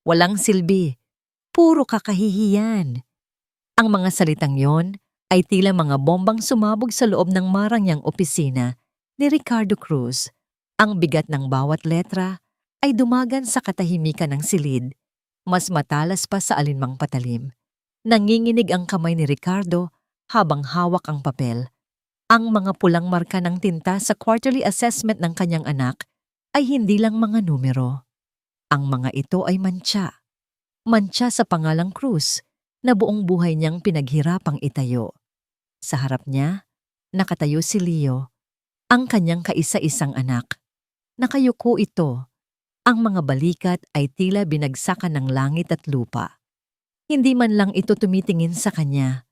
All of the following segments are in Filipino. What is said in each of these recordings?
Walang silbi, puro kakahihiyan. Ang mga salitang yon ay tila mga bombang sumabog sa loob ng marangyang opisina ni Ricardo Cruz. Ang bigat ng bawat letra ay dumagan sa katahimikan ng silid, mas matalas pa sa alinmang patalim. Nanginginig ang kamay ni Ricardo habang hawak ang papel. Ang mga pulang marka ng tinta sa quarterly assessment ng kanyang anak ay hindi lang mga numero. Ang mga ito ay mantsa. Mantsa sa pangalang Cruz na buong buhay niyang pinaghirapang itayo. Sa harap niya, nakatayo si Leo, ang kanyang kaisa-isang anak. Nakayuko ito. Ang mga balikat ay tila binagsakan ng langit at lupa. Hindi man lang ito tumitingin sa kanya.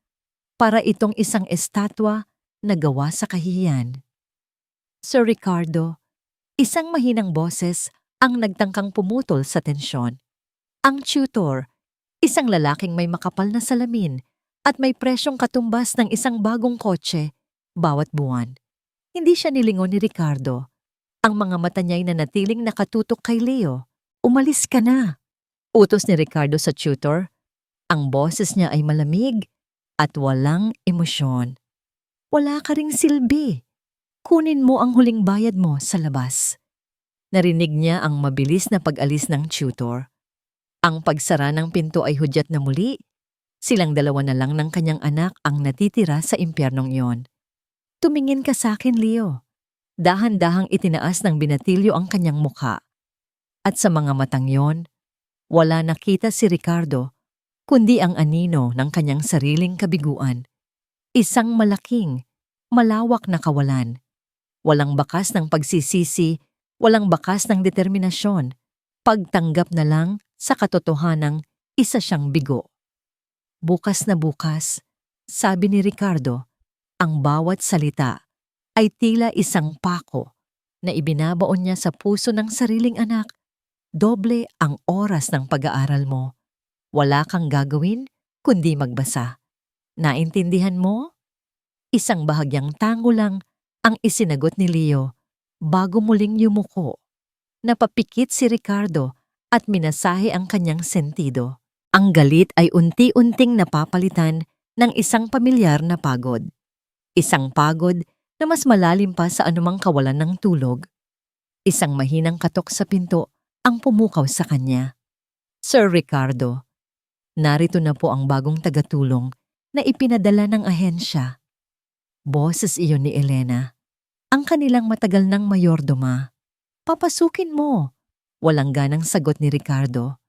Para itong isang estatwa na gawa sa kahihiyan. Sir Ricardo, isang mahinang boses ang nagtangkang pumutol sa tensyon. Ang tutor, isang lalaking may makapal na salamin at may presyong katumbas ng isang bagong kotse bawat buwan. Hindi siya nilingon ni Ricardo. Ang mga mata niya'y nanatiling nakatutok kay Leo. Umalis ka na. Utos ni Ricardo sa tutor. Ang boses niya ay malamig at walang emosyon. Wala ka ring silbi. Kunin mo ang huling bayad mo sa labas. Narinig niya ang mabilis na pag-alis ng tutor. Ang pagsara ng pinto ay hudyat na muli. Silang dalawa na lang ng kanyang anak ang natitira sa impyernong iyon. Tumingin ka sa akin, Leo. Dahan-dahang itinaas ng binatilyo ang kanyang mukha. At sa mga matang yon, wala nakita si Ricardo, kundi ang anino ng kanyang sariling kabiguan. Isang malaking, malawak na kawalan. Walang bakas ng pagsisisi, walang bakas ng determinasyon. Pagtanggap na lang sa katotohanang isa siyang bigo. Bukas na bukas, sabi ni Ricardo, ang bawat salita ay tila isang pako na ibinabaon niya sa puso ng sariling anak. Doble ang oras ng pag-aaral mo. Wala kang gagawin kundi magbasa. Naintindihan mo? Isang bahagyang tango lang ang isinagot ni Leo bago muling yumuko. Napapikit si Ricardo at minasahe ang kanyang sentido. Ang galit ay unti-unting napapalitan ng isang pamilyar na pagod. Isang pagod na mas malalim pa sa anumang kawalan ng tulog. Isang mahinang katok sa pinto ang pumukaw sa kanya. Sir Ricardo, narito na po ang bagong tagatulong na ipinadala ng ahensya. Boses iyon ni Elena, ang kanilang matagal ng mayordoma. Papasukin mo. Walang ganang sagot ni Ricardo.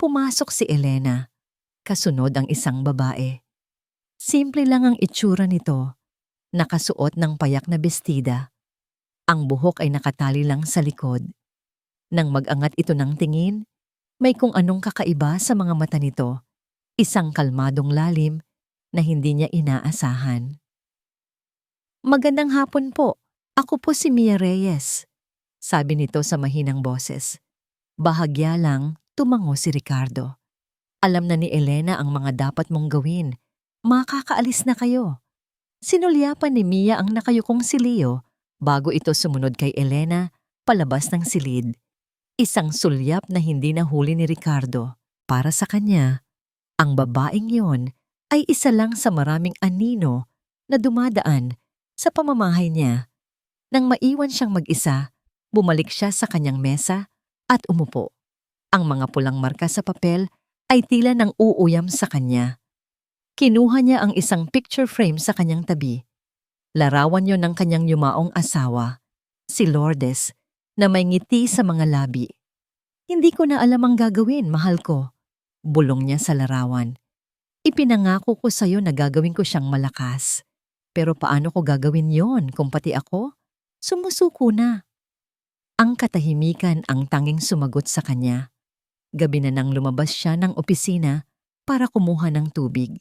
Pumasok si Elena. Kasunod ang isang babae. Simple lang ang itsura nito. Nakasuot ng payak na bestida. Ang buhok ay nakatali lang sa likod. Nang mag-angat ito ng tingin, may kung anong kakaiba sa mga mata nito. Isang kalmadong lalim na hindi niya inaasahan. Magandang hapon po. Ako po si Mia Reyes. Sabi nito sa mahinang boses. Bahagya lang tumango si Ricardo. Alam na ni Elena ang mga dapat mong gawin. Makakaalis na kayo. Sinulyapan ni Mia ang nakayukong si Leo bago ito sumunod kay Elena palabas ng silid. Isang sulyap na hindi nahuli ni Ricardo. Para sa kanya, ang babaeng yon ay isa lang sa maraming anino na dumadaan sa pamamahay niya. Nang maiwan siyang mag-isa, bumalik siya sa kanyang mesa at umupo. Ang mga pulang marka sa papel ay tila nang uuyam sa kanya. Kinuha niya ang isang picture frame sa kanyang tabi. Larawan yon ng kanyang yumaong asawa, si Lourdes, na may ngiti sa mga labi. Hindi ko na alam ang gagawin, mahal ko. Bulong niya sa larawan. Ipinangako ko sa'yo na gagawin ko siyang malakas. Pero paano ko gagawin yon kung pati ako? Sumusuko na. Ang katahimikan ang tanging sumagot sa kanya. Gabi na nang lumabas siya ng opisina para kumuha ng tubig.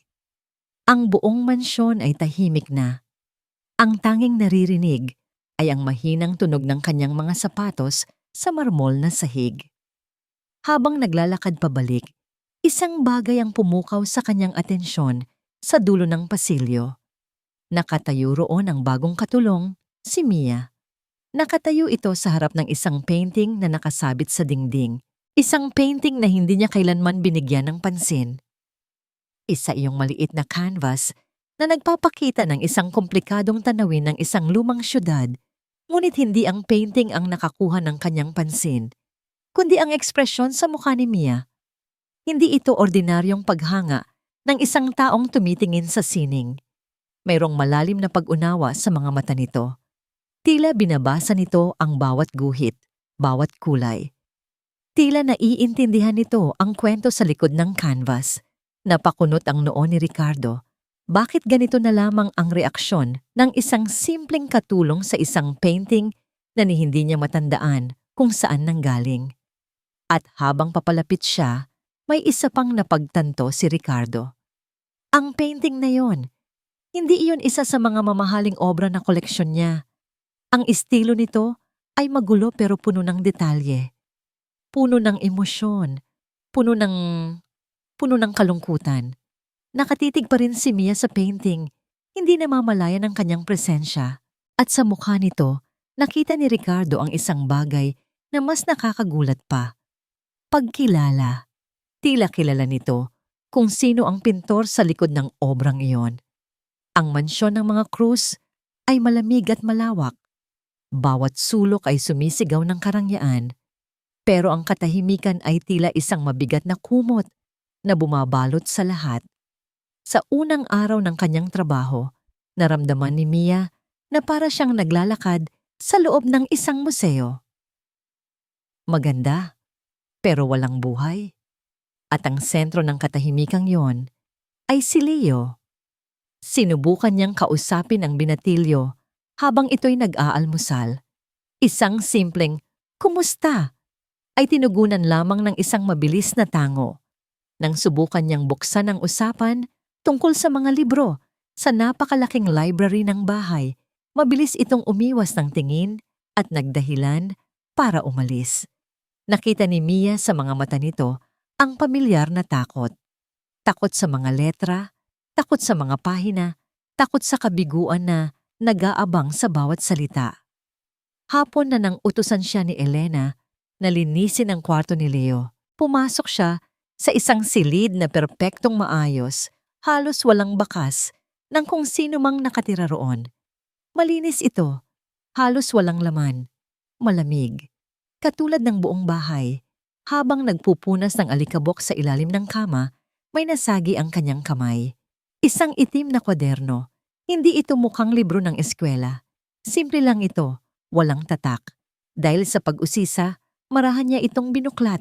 Ang buong mansyon ay tahimik na. Ang tanging naririnig ay ang mahinang tunog ng kanyang mga sapatos sa marmol na sahig. Habang naglalakad pabalik, isang bagay ang pumukaw sa kanyang atensyon sa dulo ng pasilyo. Nakatayo roon ang bagong katulong, si Mia. Nakatayo ito sa harap ng isang painting na nakasabit sa dingding. Isang painting na hindi niya kailanman binigyan ng pansin. Isa iyong maliit na canvas na nagpapakita ng isang komplikadong tanawin ng isang lumang syudad, ngunit hindi ang painting ang nakakuha ng kanyang pansin, kundi ang ekspresyon sa mukha ni Mia. Hindi ito ordinaryong paghanga ng isang taong tumitingin sa sining. Mayroong malalim na pag-unawa sa mga mata nito. Tila binabasa nito ang bawat guhit, bawat kulay. Tila naiintindihan nito ang kwento sa likod ng canvas. Napakunot ang noo ni Ricardo. Bakit ganito na lamang ang reaksyon ng isang simpleng katulong sa isang painting na hindi niya matandaan kung saan nanggaling? At habang papalapit siya, may isa pang napagtanto si Ricardo. Ang painting na yon, hindi iyon isa sa mga mamahaling obra na koleksyon niya. Ang estilo nito ay magulo pero puno ng detalye. Puno ng emosyon, puno ng kalungkutan. Nakatitig pa rin si Mia sa painting, hindi namamalaya ng kanyang presensya. At sa mukha nito, nakita ni Ricardo ang isang bagay na mas nakakagulat pa. Pagkilala. Tila kilala nito kung sino ang pintor sa likod ng obrang iyon. Ang mansyon ng mga Cruz ay malamig at malawak. Bawat sulok ay sumisigaw ng karangyaan. Pero ang katahimikan ay tila isang mabigat na kumot na bumabalot sa lahat. Sa unang araw ng kanyang trabaho, naramdaman ni Mia na para siyang naglalakad sa loob ng isang museo. Maganda, pero walang buhay. At ang sentro ng katahimikang yon ay si Leo. Sinubukan niyang kausapin ang binatilyo habang ito'y nag-aalmusal. Isang simpleng, "Kumusta?" ay tinugunan lamang ng isang mabilis na tango. Nang subukan niyang buksan ang usapan tungkol sa mga libro sa napakalaking library ng bahay, mabilis itong umiwas ng tingin at nagdahilan para umalis. Nakita ni Mia sa mga mata nito ang pamilyar na takot. Takot sa mga letra, takot sa mga pahina, takot sa kabiguan na nag-aabang sa bawat salita. Hapon na nang utusan siya ni Elena na linisin ang kwarto ni Leo, pumasok siya sa isang silid na perpektong maayos, halos walang bakas ng kung sino mang nakatira roon. Malinis ito, halos walang laman, malamig, katulad ng buong bahay. Habang nagpupunas ng alikabok sa ilalim ng kama, may nasagi ang kanyang kamay. Isang itim na kwaderno. Hindi ito mukhang libro ng eskwela. Simple lang ito, walang tatak. Dahil sa pag-usisa, marahan niya itong binuklat.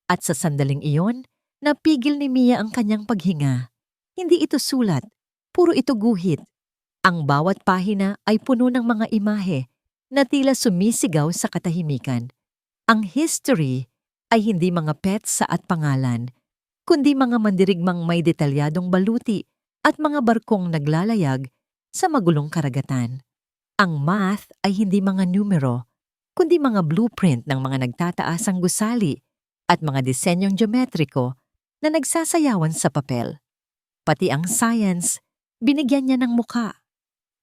At sa sandaling iyon, napigil ni Mia ang kanyang paghinga. Hindi ito sulat, puro ito guhit. Ang bawat pahina ay puno ng mga imahe na tila sumisigaw sa katahimikan. Ang history ay hindi mga petsa at pangalan, kundi mga mandirigmang may detalyadong baluti at mga barkong naglalayag sa magulong karagatan. Ang math ay hindi mga numero, kundi mga blueprint ng mga nagtataasang gusali at mga disenyong geometriko na nagsasayawan sa papel. Pati ang science, binigyan niya ng muka.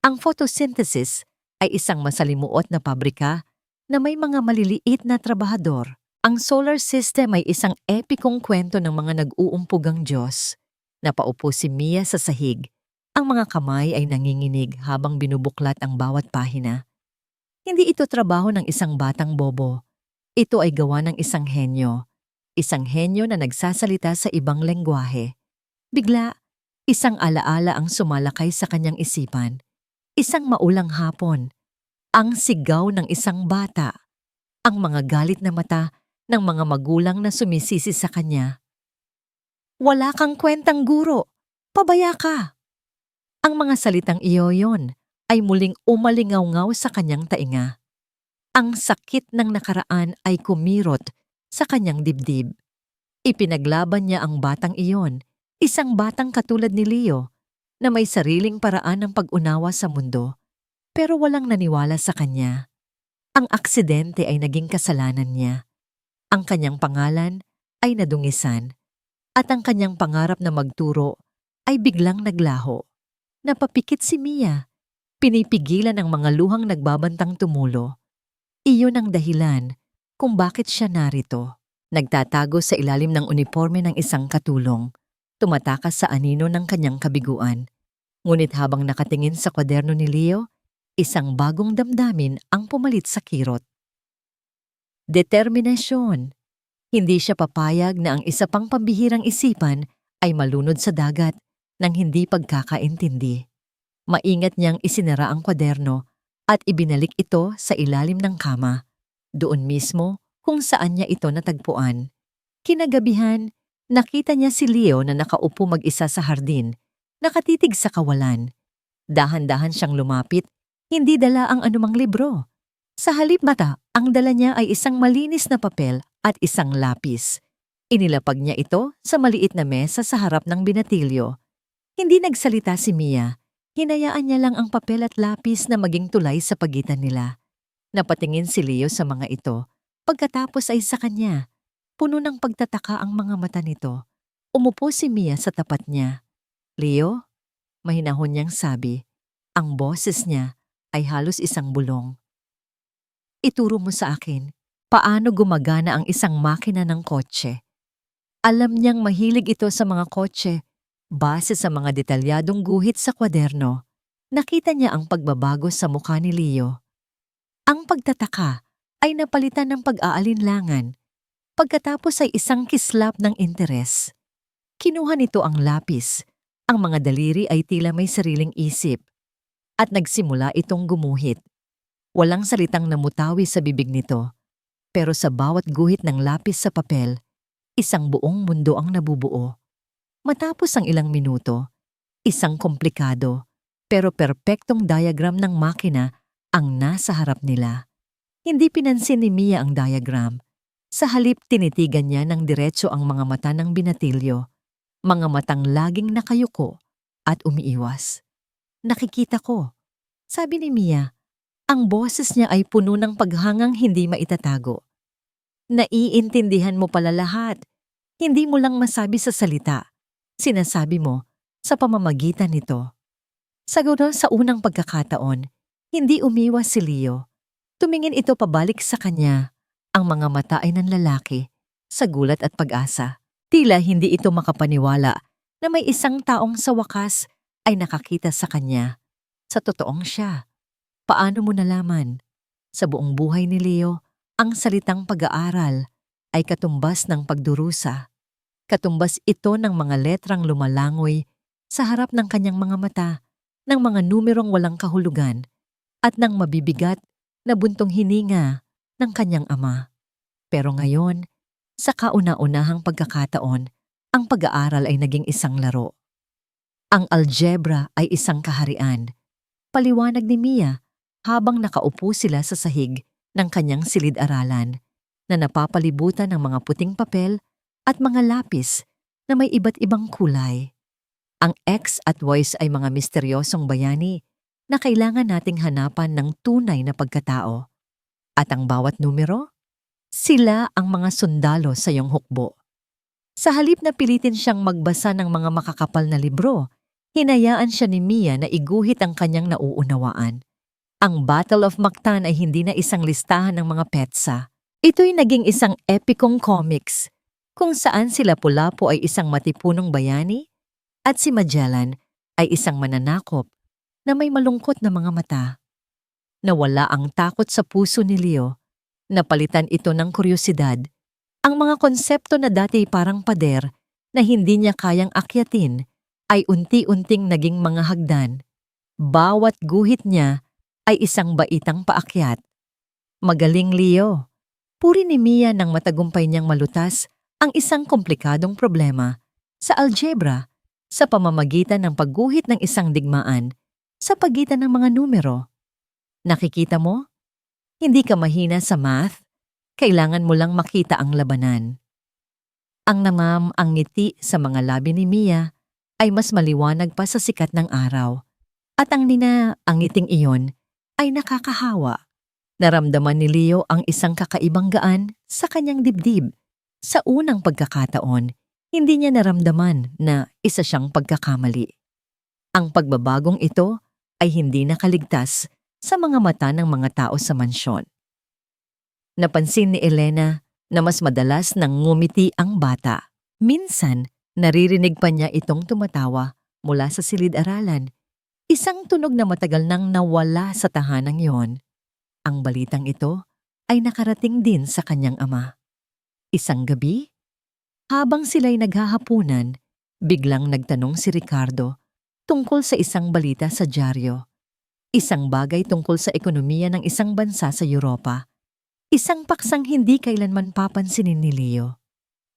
Ang photosynthesis ay isang masalimuot na pabrika na may mga maliliit na trabahador. Ang solar system ay isang epikong kwento ng mga nag-uumpugang Diyos. Napaupo si Mia sa sahig. Ang mga kamay ay nanginginig habang binubuklat ang bawat pahina. Hindi ito trabaho ng isang batang bobo. Ito ay gawa ng isang henyo. Isang henyo na nagsasalita sa ibang lengguwahe. Bigla, isang alaala ang sumalakay sa kanyang isipan. Isang maulang hapon. Ang sigaw ng isang bata. Ang mga galit na mata ng mga magulang na sumisisi sa kanya. "Wala kang kwentang guro, pabaya ka." Ang mga salitang iyon ay muling umalingaw-ngaw sa kanyang tainga. Ang sakit ng nakaraan ay kumirot sa kanyang dibdib. Ipinaglaban niya ang batang iyon, isang batang katulad ni Leo, na may sariling paraan ng pag-unawa sa mundo, pero walang naniwala sa kanya. Ang aksidente ay naging kasalanan niya. Ang kanyang pangalan ay nadungisan at ang kanyang pangarap na magturo ay biglang naglaho. Napapikit si Mia, pinipigilan ang mga luhang nagbabantang tumulo. Iyon ang dahilan kung bakit siya narito. Nagtatago sa ilalim ng uniforme ng isang katulong, tumatakas sa anino ng kanyang kabiguan. Ngunit habang nakatingin sa kwaderno ni Leo, isang bagong damdamin ang pumalit sa kirot. Determinasyon. Hindi siya papayag na ang isa pang pambihirang isipan ay malunod sa dagat ng hindi pagkakaintindi. Maingat niyang isinara ang kwaderno at ibinalik ito sa ilalim ng kama, doon mismo kung saan niya ito natagpuan. Kinagabihan, nakita niya si Leo na nakaupo mag-isa sa hardin, nakatitig sa kawalan. Dahan-dahan siyang lumapit, hindi dala ang anumang libro. Sa halip mata, ang dala niya ay isang malinis na papel at isang lapis. Inilapag niya ito sa maliit na mesa sa harap ng binatilyo. Hindi nagsalita si Mia. Hinayaan niya lang ang papel at lapis na maging tulay sa pagitan nila. Napatingin si Leo sa mga ito. Pagkatapos ay sa kanya. Puno ng pagtataka ang mga mata nito. Umupo si Mia sa tapat niya. Leo? Mahinahon niyang sabi. Ang boses niya ay halos isang bulong. Ituro mo sa akin, paano gumagana ang isang makina ng kotse. Alam niyang mahilig ito sa mga kotse. Base sa mga detalyadong guhit sa kwaderno, nakita niya ang pagbabago sa mukha ni Leo. Ang pagtataka ay napalitan ng pag-aalinlangan. Pagkatapos ay isang kislap ng interes. Kinuha nito ang lapis. Ang mga daliri ay tila may sariling isip. At nagsimula itong gumuhit. Walang salitang namutawi sa bibig nito. Pero sa bawat guhit ng lapis sa papel, isang buong mundo ang nabubuo. Matapos ang ilang minuto, isang komplikado pero perpektong diagram ng makina ang nasa harap nila. Hindi pinansin ni Mia ang diagram. Sa halip tinitigan niya ng diretso ang mga mata ng binatilyo, mga matang laging nakayuko at umiiwas. Nakikita ko, sabi ni Mia, ang boses niya ay puno ng paghangang hindi maitatago. Naiintindihan mo pala lahat, hindi mo lang masabi sa salita. Sinasabi mo sa pamamagitan nito. Siguro sa unang pagkakataon, hindi umiwas si Leo. Tumingin ito pabalik sa kanya. Ang mga mata ay nanlalaki, sa gulat at pag-asa. Tila hindi ito makapaniwala na may isang taong sa wakas ay nakakita sa kanya. Sa totoong siya. Paano mo nalaman? Sa buong buhay ni Leo, ang salitang pag-aaral ay katumbas ng pagdurusa. Katumbas ito ng mga letrang lumalangoy sa harap ng kanyang mga mata, ng mga numerong walang kahulugan, at ng mabibigat na buntong hininga ng kanyang ama. Pero ngayon, sa kauna-unahang pagkakataon, ang pag-aaral ay naging isang laro. Ang algebra ay isang kaharian. Paliwanag ni Mia habang nakaupo sila sa sahig ng kanyang silid-aralan na napapalibutan ng mga puting papel at mga lapis na may iba't ibang kulay. Ang X at Y ay mga misteryosong bayani na kailangan nating hanapan ng tunay na pagkatao. At ang bawat numero? Sila ang mga sundalo sa iyong hukbo. Sa halip na pilitin siyang magbasa ng mga makakapal na libro, hinayaan siya ni Mia na iguhit ang kanyang nauunawaan. Ang Battle of Mactan ay hindi na isang listahan ng mga petsa. Ito'y naging isang epikong comics kung saan si Lapu-Lapu ay isang matipunong bayani at si Magellan ay isang mananakop na may malungkot na mga mata. Nawala ang takot sa puso ni Leo, napalitan ito ng kuryosidad. Ang mga konsepto na dati parang pader na hindi niya kayang akyatin ay unti-unting naging mga hagdan. Bawat guhit niya ay isang baitang paakyat. Magaling, Leo. Puri ni Mia nang matagumpay niyang malutas ang isang komplikadong problema sa algebra sa pamamagitan ng pagguhit ng isang digmaan sa pagitan ng mga numero. Nakikita mo? Hindi ka mahina sa math, kailangan mo lang makita ang labanan. Ang namam ang ngiti sa mga labi ni Mia ay mas maliwanag pa sa sikat ng araw. At ang ngiting iyon ay nakakahawa. Naramdaman ni Leo ang isang kakaibang gaan sa kanyang dibdib. Sa unang pagkakataon, hindi niya naramdaman na isa siyang pagkakamali. Ang pagbabagong ito ay hindi nakaligtas sa mga mata ng mga tao sa mansyon. Napansin ni Elena na mas madalas nang ngumiti ang bata. Minsan, naririnig pa niya itong tumatawa mula sa silid-aralan, isang tunog na matagal nang nawala sa tahanang yon. Ang balitang ito ay nakarating din sa kanyang ama. Isang gabi, habang sila'y naghahapunan, biglang nagtanong si Ricardo tungkol sa isang balita sa dyaryo. Isang bagay tungkol sa ekonomiya ng isang bansa sa Europa. Isang paksang hindi kailanman papansinin ni Leo.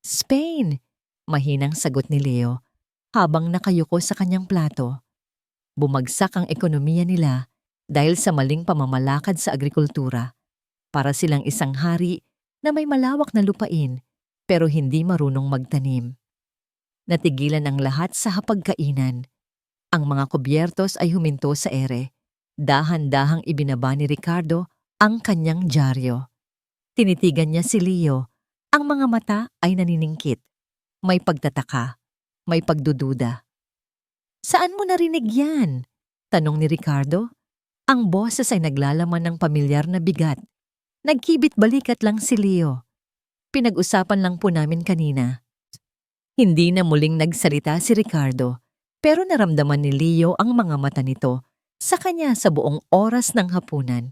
Spain! Mahinang sagot ni Leo habang nakayuko sa kanyang plato. Bumagsak ang ekonomiya nila dahil sa maling pamamalakad sa agrikultura. Para silang isang hari na may malawak na lupain pero hindi marunong magtanim. Natigilan ang lahat sa hapagkainan. Ang mga kubyertos ay huminto sa ere. Dahan-dahang ibinaba ni Ricardo ang kanyang dyaryo. Tinitigan niya si Leo. Ang mga mata ay naniningkit. May pagtataka. May pagdududa. Saan mo narinig yan? Tanong ni Ricardo. Ang boses ay naglalaman ng pamilyar na bigat. Nagkibit-balikat lang si Leo. Pinag-usapan lang po namin kanina. Hindi na muling nagsalita si Ricardo, pero naramdaman ni Leo ang mga mata nito sa kanya sa buong oras ng hapunan.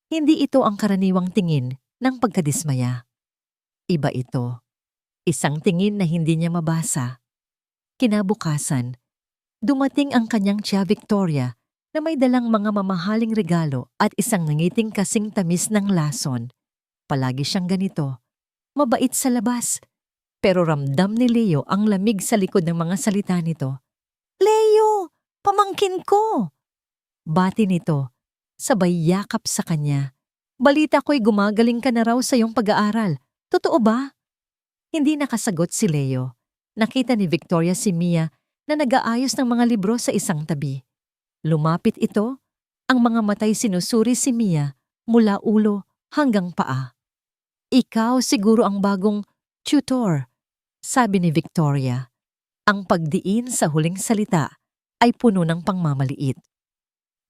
Hindi ito ang karaniwang tingin ng pagkadismaya. Iba ito. Isang tingin na hindi niya mabasa. Kinabukasan, dumating ang kanyang tiya Victoria na may dalang mga mamahaling regalo at isang nangiting kasing tamis ng lason. Palagi siyang ganito. Mabait sa labas. Pero ramdam ni Leo ang lamig sa likod ng mga salita nito. Leo! Pamangkin ko! Bati nito, sabay yakap sa kanya. Balita ko'y gumagaling ka na raw sa iyong pag-aaral. Totoo ba? Hindi nakasagot si Leo. Nakita ni Victoria si Mia na nag-aayos ng mga libro sa isang tabi. Lumapit ito, ang mga matay sinusuri si Mia mula ulo hanggang paa. Ikaw siguro ang bagong tutor, sabi ni Victoria. Ang pagdiin sa huling salita ay puno ng pangmamaliit.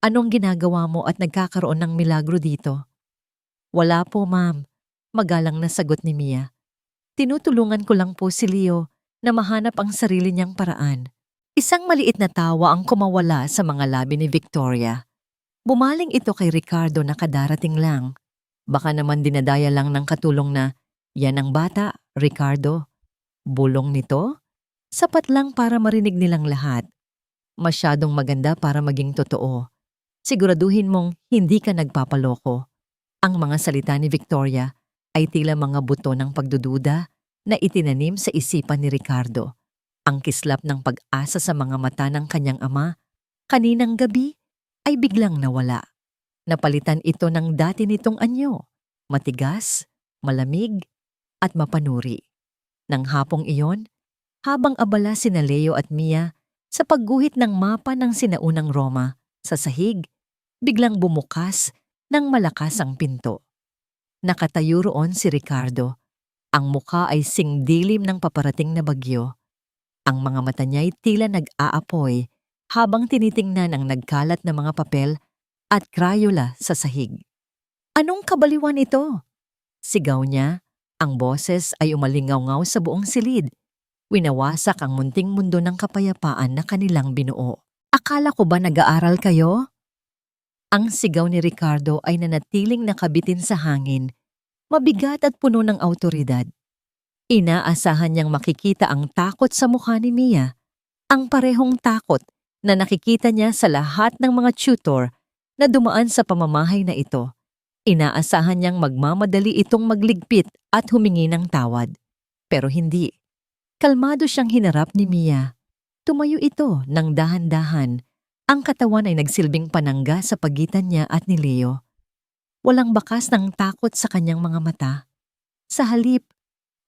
Anong ginagawa mo at nagkakaroon ng milagro dito? Wala po, ma'am. Magalang na sagot ni Mia. Tinutulungan ko lang po si Leo na mahanap ang sarili niyang paraan. Isang maliit na tawa ang kumawala sa mga labi ni Victoria. Bumaling ito kay Ricardo na kadarating lang. Baka naman dinadaya lang ng katulong na, yan ang bata, Ricardo. Bulong nito? Sapat lang para marinig nilang lahat. Masyadong maganda para maging totoo. Siguraduhin mong hindi ka nagpapaloko. Ang mga salita ni Victoria ay tila mga buto ng pagdududa na itinanim sa isipan ni Ricardo. Ang kislap ng pag-asa sa mga mata ng kanyang ama, kaninang gabi, ay biglang nawala. Napalitan ito ng dati nitong anyo, matigas, malamig, at mapanuri. Nang hapong iyon, habang abala sina Leo at Mia sa pagguhit ng mapa ng sinaunang Roma sa sahig, biglang bumukas ng malakas ang pinto. Nakatayo roon si Ricardo. Ang mukha ay singdilim ng paparating na bagyo. Ang mga mata niya'y tila nag-aapoy habang tinitingnan ang nagkalat na mga papel at krayola sa sahig. Anong kabaliwan ito? Sigaw niya. Ang boses ay umalingaw-ngaw sa buong silid. Winawasak ang munting mundo ng kapayapaan na kanilang binuo. Akala ko ba nag-aaral kayo? Ang sigaw ni Ricardo ay nanatiling nakabitin sa hangin, mabigat at puno ng awtoridad. Inaasahan niyang makikita ang takot sa mukha ni Mia, ang parehong takot na nakikita niya sa lahat ng mga tutor na dumaan sa pamamahay na ito. Inaasahan niyang magmamadali itong magligpit at humingi ng tawad. Pero hindi. Kalmado siyang hinarap ni Mia. Tumayo ito ng dahan-dahan. Ang katawan ay nagsilbing panangga sa pagitan niya at ni Leo. Walang bakas ng takot sa kanyang mga mata. Sa halip,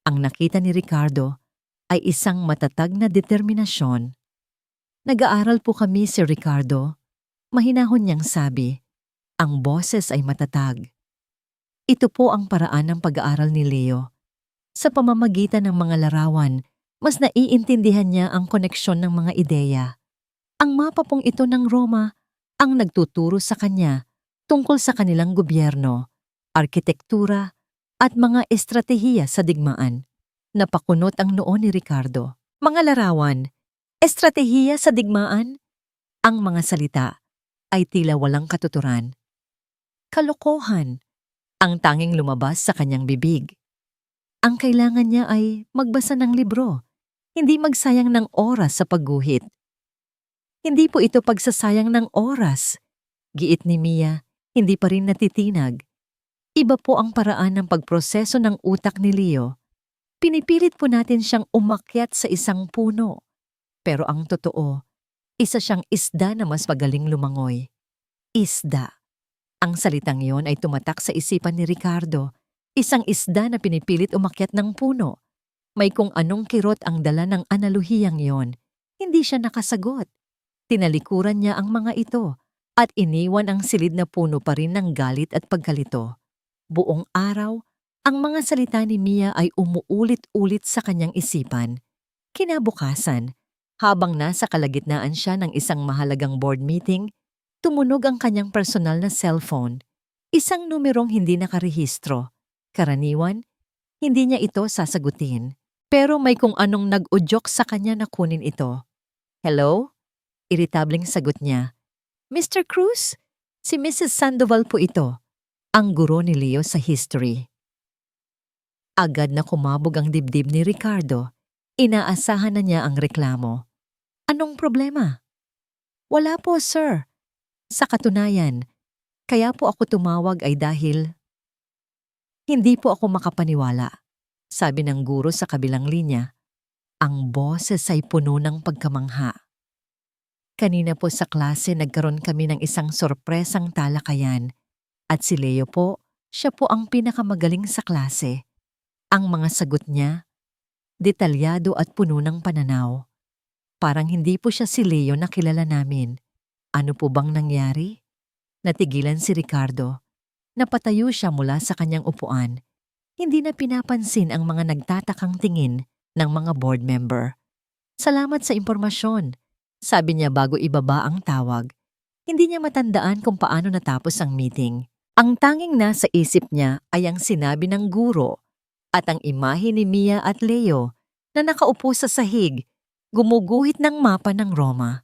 ang nakita ni Ricardo ay isang matatag na determinasyon. Nag-aaral po kami, Sir Ricardo. Mahinahon niyang sabi. Ang boses ay matatag. Ito po ang paraan ng pag-aaral ni Leo. Sa pamamagitan ng mga larawan, mas naiintindihan niya ang koneksyon ng mga ideya. Ang mapa pong ito ng Roma ang nagtuturo sa kanya tungkol sa kanilang gobyerno, arkitektura, at mga estratehiya sa digmaan. Napakunot ang noo ni Ricardo. Mga larawan, estratehiya sa digmaan, ang mga salita ay tila walang katuturan. Kalokohan, ang tanging lumabas sa kanyang bibig. Ang kailangan niya ay magbasa ng libro, hindi magsayang ng oras sa pagguhit. Hindi po ito pagsasayang ng oras. Giit ni Mia, hindi pa rin natitinag. Iba po ang paraan ng pagproseso ng utak ni Leo. Pinipilit po natin siyang umakyat sa isang puno. Pero ang totoo, isa siyang isda na mas magaling lumangoy. Isda. Ang salitang yon ay tumatak sa isipan ni Ricardo. Isang isda na pinipilit umakyat ng puno. May kung anong kirot ang dala ng analuhiyang yon. Hindi siya nakasagot. Tinalikuran niya ang mga ito at iniwan ang silid na puno pa rin ng galit at pagkalito. Buong araw, ang mga salita ni Mia ay umuulit-ulit sa kanyang isipan. Kinabukasan, habang nasa kalagitnaan siya ng isang mahalagang board meeting, tumunog ang kanyang personal na cellphone. Isang numerong hindi nakarehistro. Karaniwan, hindi niya ito sasagutin. Pero may kung anong nag-udyok sa kanya na kunin ito. Hello? Iritableng sagot niya. Mr. Cruz, si Mrs. Sandoval po ito, ang guro ni Leo sa history. Agad na kumabog ang dibdib ni Ricardo. Inaasahan na niya ang reklamo. Anong problema? Wala po, sir. Sa katunayan, kaya po ako tumawag ay dahil hindi po ako makapaniwala, sabi ng guro sa kabilang linya. Ang boses ay puno ng pagkamangha. Kanina po sa klase nagkaroon kami ng isang sorpresang talakayan at si Leo po, siya po ang pinakamagaling sa klase. Ang mga sagot niya, detalyado at puno ng pananaw. Parang hindi po siya si Leo na kilala namin. Ano po bang nangyari? Natigilan si Ricardo. Napatayo siya mula sa kanyang upuan. Hindi na pinapansin ang mga nagtatakang tingin ng mga board member. Salamat sa impormasyon, sabi niya bago ibaba ang tawag. Hindi niya matandaan kung paano natapos ang meeting. Ang tanging nasa isip niya ay ang sinabi ng guro at ang imahe ni Mia at Leo na nakaupo sa sahig, gumuguhit ng mapa ng Roma.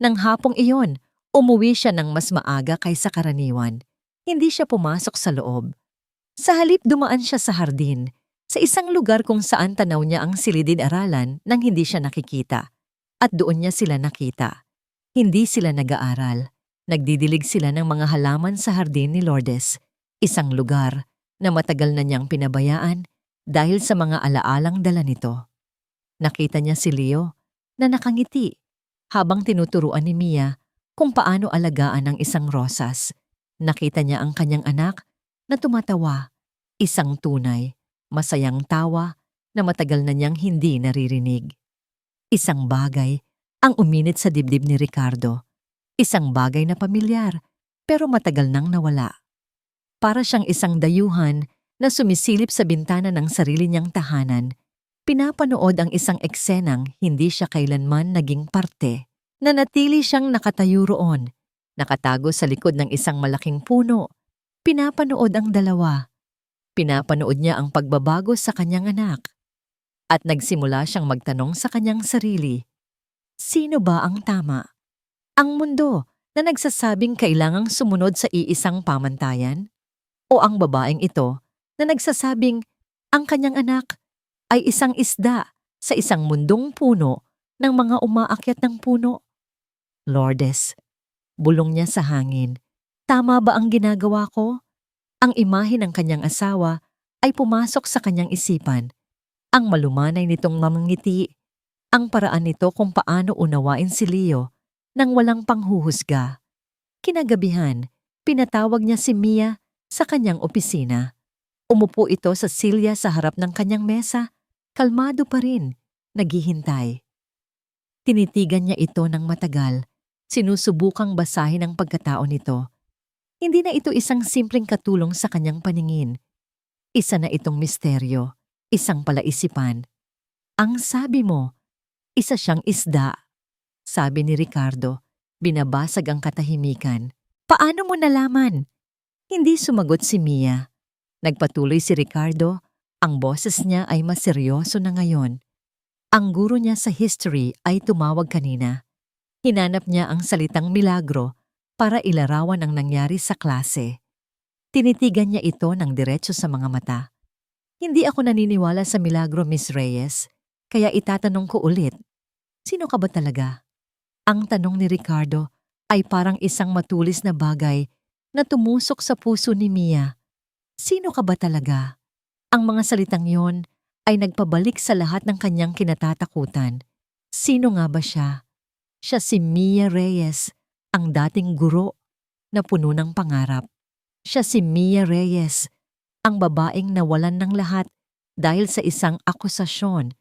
Nang hapong iyon, umuwi siya ng mas maaga kaysa karaniwan. Hindi siya pumasok sa loob. Sa halip dumaan siya sa hardin, sa isang lugar kung saan tanaw niya ang silid-aralan nang hindi siya nakikita. At doon niya sila nakita. Hindi sila nag-aaral. Nagdidilig sila ng mga halaman sa hardin ni Lourdes, isang lugar na matagal na niyang pinabayaan dahil sa mga alaalang dala nito. Nakita niya si Leo na nakangiti habang tinuturuan ni Mia kung paano alagaan ang isang rosas. Nakita niya ang kanyang anak na tumatawa, isang tunay, masayang tawa na matagal na niyang hindi naririnig. Isang bagay ang uminit sa dibdib ni Ricardo. Isang bagay na pamilyar pero matagal nang nawala. Para siyang isang dayuhan na sumisilip sa bintana ng sarili niyang tahanan, pinapanood ang isang eksenang hindi siya kailanman naging parte. Nanatili siyang nakatayo roon, nakatago sa likod ng isang malaking puno. Pinapanood ang dalawa. Pinapanood niya ang pagbabago sa kanyang anak. At nagsimula siyang magtanong sa kanyang sarili, sino ba ang tama? Ang mundo na nagsasabing kailangang sumunod sa iisang pamantayan? O ang babaeng ito na nagsasabing ang kanyang anak ay isang isda sa isang mundong puno ng mga umaakyat ng puno? Lourdes, bulong niya sa hangin, tama ba ang ginagawa ko? Ang imahe ng kanyang asawa ay pumasok sa kanyang isipan. Ang malumanay nitong mamangiti, ang paraan nito kung paano unawain si Leo nang walang panghuhusga. Kinagabihan, pinatawag niya si Mia sa kanyang opisina. Umupo ito sa silya sa harap ng kanyang mesa, kalmado pa rin, naghihintay. Tinitigan niya ito ng matagal, sinusubukang basahin ang pagkatao nito. Hindi na ito isang simpleng katulong sa kanyang paningin. Isa na itong misteryo. Isang palaisipan. Ang sabi mo, isa siyang isda, sabi ni Ricardo, binabasag ang katahimikan. Paano mo nalaman? Hindi sumagot si Mia. Nagpatuloy si Ricardo, ang boses niya ay mas seryoso na ngayon. Ang guro niya sa history ay tumawag kanina. Hinanap niya ang salitang milagro para ilarawan ang nangyari sa klase. Tinitigan niya ito ng diretso sa mga mata. Hindi ako naniniwala sa milagro, Miss Reyes, kaya itatanong ko ulit, sino ka ba talaga? Ang tanong ni Ricardo ay parang isang matulis na bagay na tumusok sa puso ni Mia. Sino ka ba talaga? Ang mga salitang yon ay nagpabalik sa lahat ng kanyang kinatatakutan. Sino nga ba siya? Siya si Mia Reyes, ang dating guro na puno ng pangarap. Siya si Mia Reyes, ang babaeng nawalan ng lahat dahil sa isang akusasyon.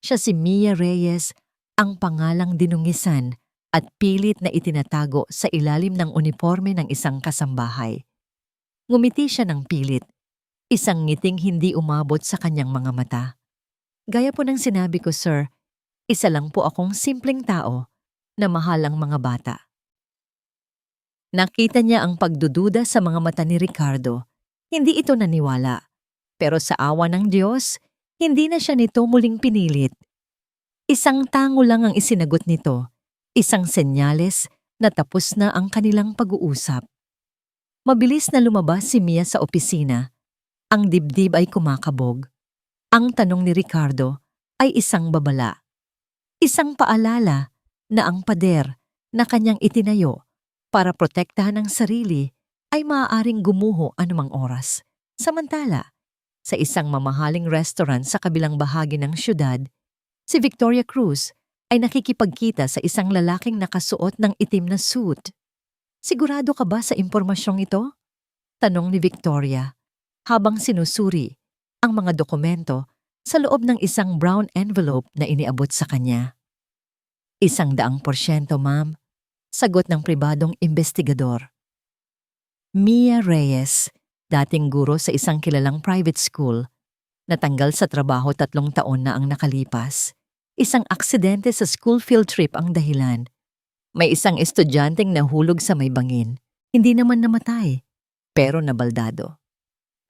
Siya si Mia Reyes, ang pangalang dinungisan at pilit na itinatago sa ilalim ng uniforme ng isang kasambahay. Ngumiti siya ng pilit, isang ngiting hindi umabot sa kanyang mga mata. Gaya po ng sinabi ko, sir, isa lang po akong simpleng tao na mahal ang mga bata. Nakita niya ang pagdududa sa mga mata ni Ricardo. Hindi ito naniwala. Pero sa awa ng Diyos, hindi na siya nito muling pinilit. Isang tango lang ang isinagot nito, isang senyales na tapos na ang kanilang pag-uusap. Mabilis na lumabas si Mia sa opisina. Ang dibdib ay kumakabog. Ang tanong ni Ricardo ay isang babala. Isang paalala na ang pader na kanyang itinayo para protektahan ang sarili ay maaaring gumuho anumang oras. Samantala, sa isang mamahaling restaurant sa kabilang bahagi ng syudad, si Victoria Cruz ay nakikipagkita sa isang lalaking nakasuot ng itim na suit. Sigurado ka ba sa impormasyong ito? Tanong ni Victoria habang sinusuri ang mga dokumento sa loob ng isang brown envelope na iniabot sa kanya. 100%, ma'am, sagot ng pribadong investigador. Mia Reyes, dating guro sa isang kilalang private school, natanggal sa trabaho 3 taon na ang nakalipas. Isang aksidente sa school field trip ang dahilan. May isang estudyanteng nahulog sa may bangin. Hindi naman namatay, pero nabaldado.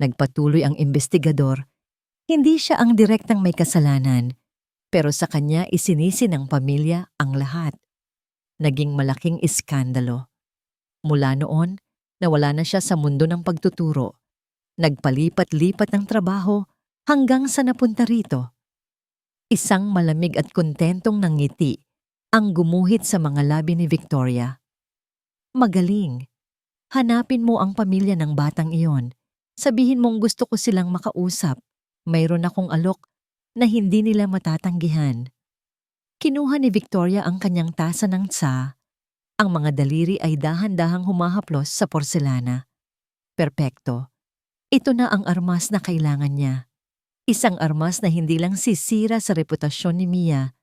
Nagpatuloy ang investigador. Hindi siya ang direktang may kasalanan, pero sa kanya isinisi ng pamilya ang lahat. Naging malaking iskandalo. Mula noon, nawala na siya sa mundo ng pagtuturo. Nagpalipat-lipat ng trabaho hanggang sa napunta rito. Isang malamig at kontentong nangiti ang gumuhit sa mga labi ni Victoria. Magaling. Hanapin mo ang pamilya ng batang iyon. Sabihin mong gusto ko silang makausap. Mayroon akong alok na hindi nila matatanggihan. Kinuha ni Victoria ang kanyang tasa ng tsa. Ang mga daliri ay dahan-dahang humahaplos sa porselana. Perpekto. Ito na ang armas na kailangan niya. Isang armas na hindi lang sisira sa reputasyon ni Mia,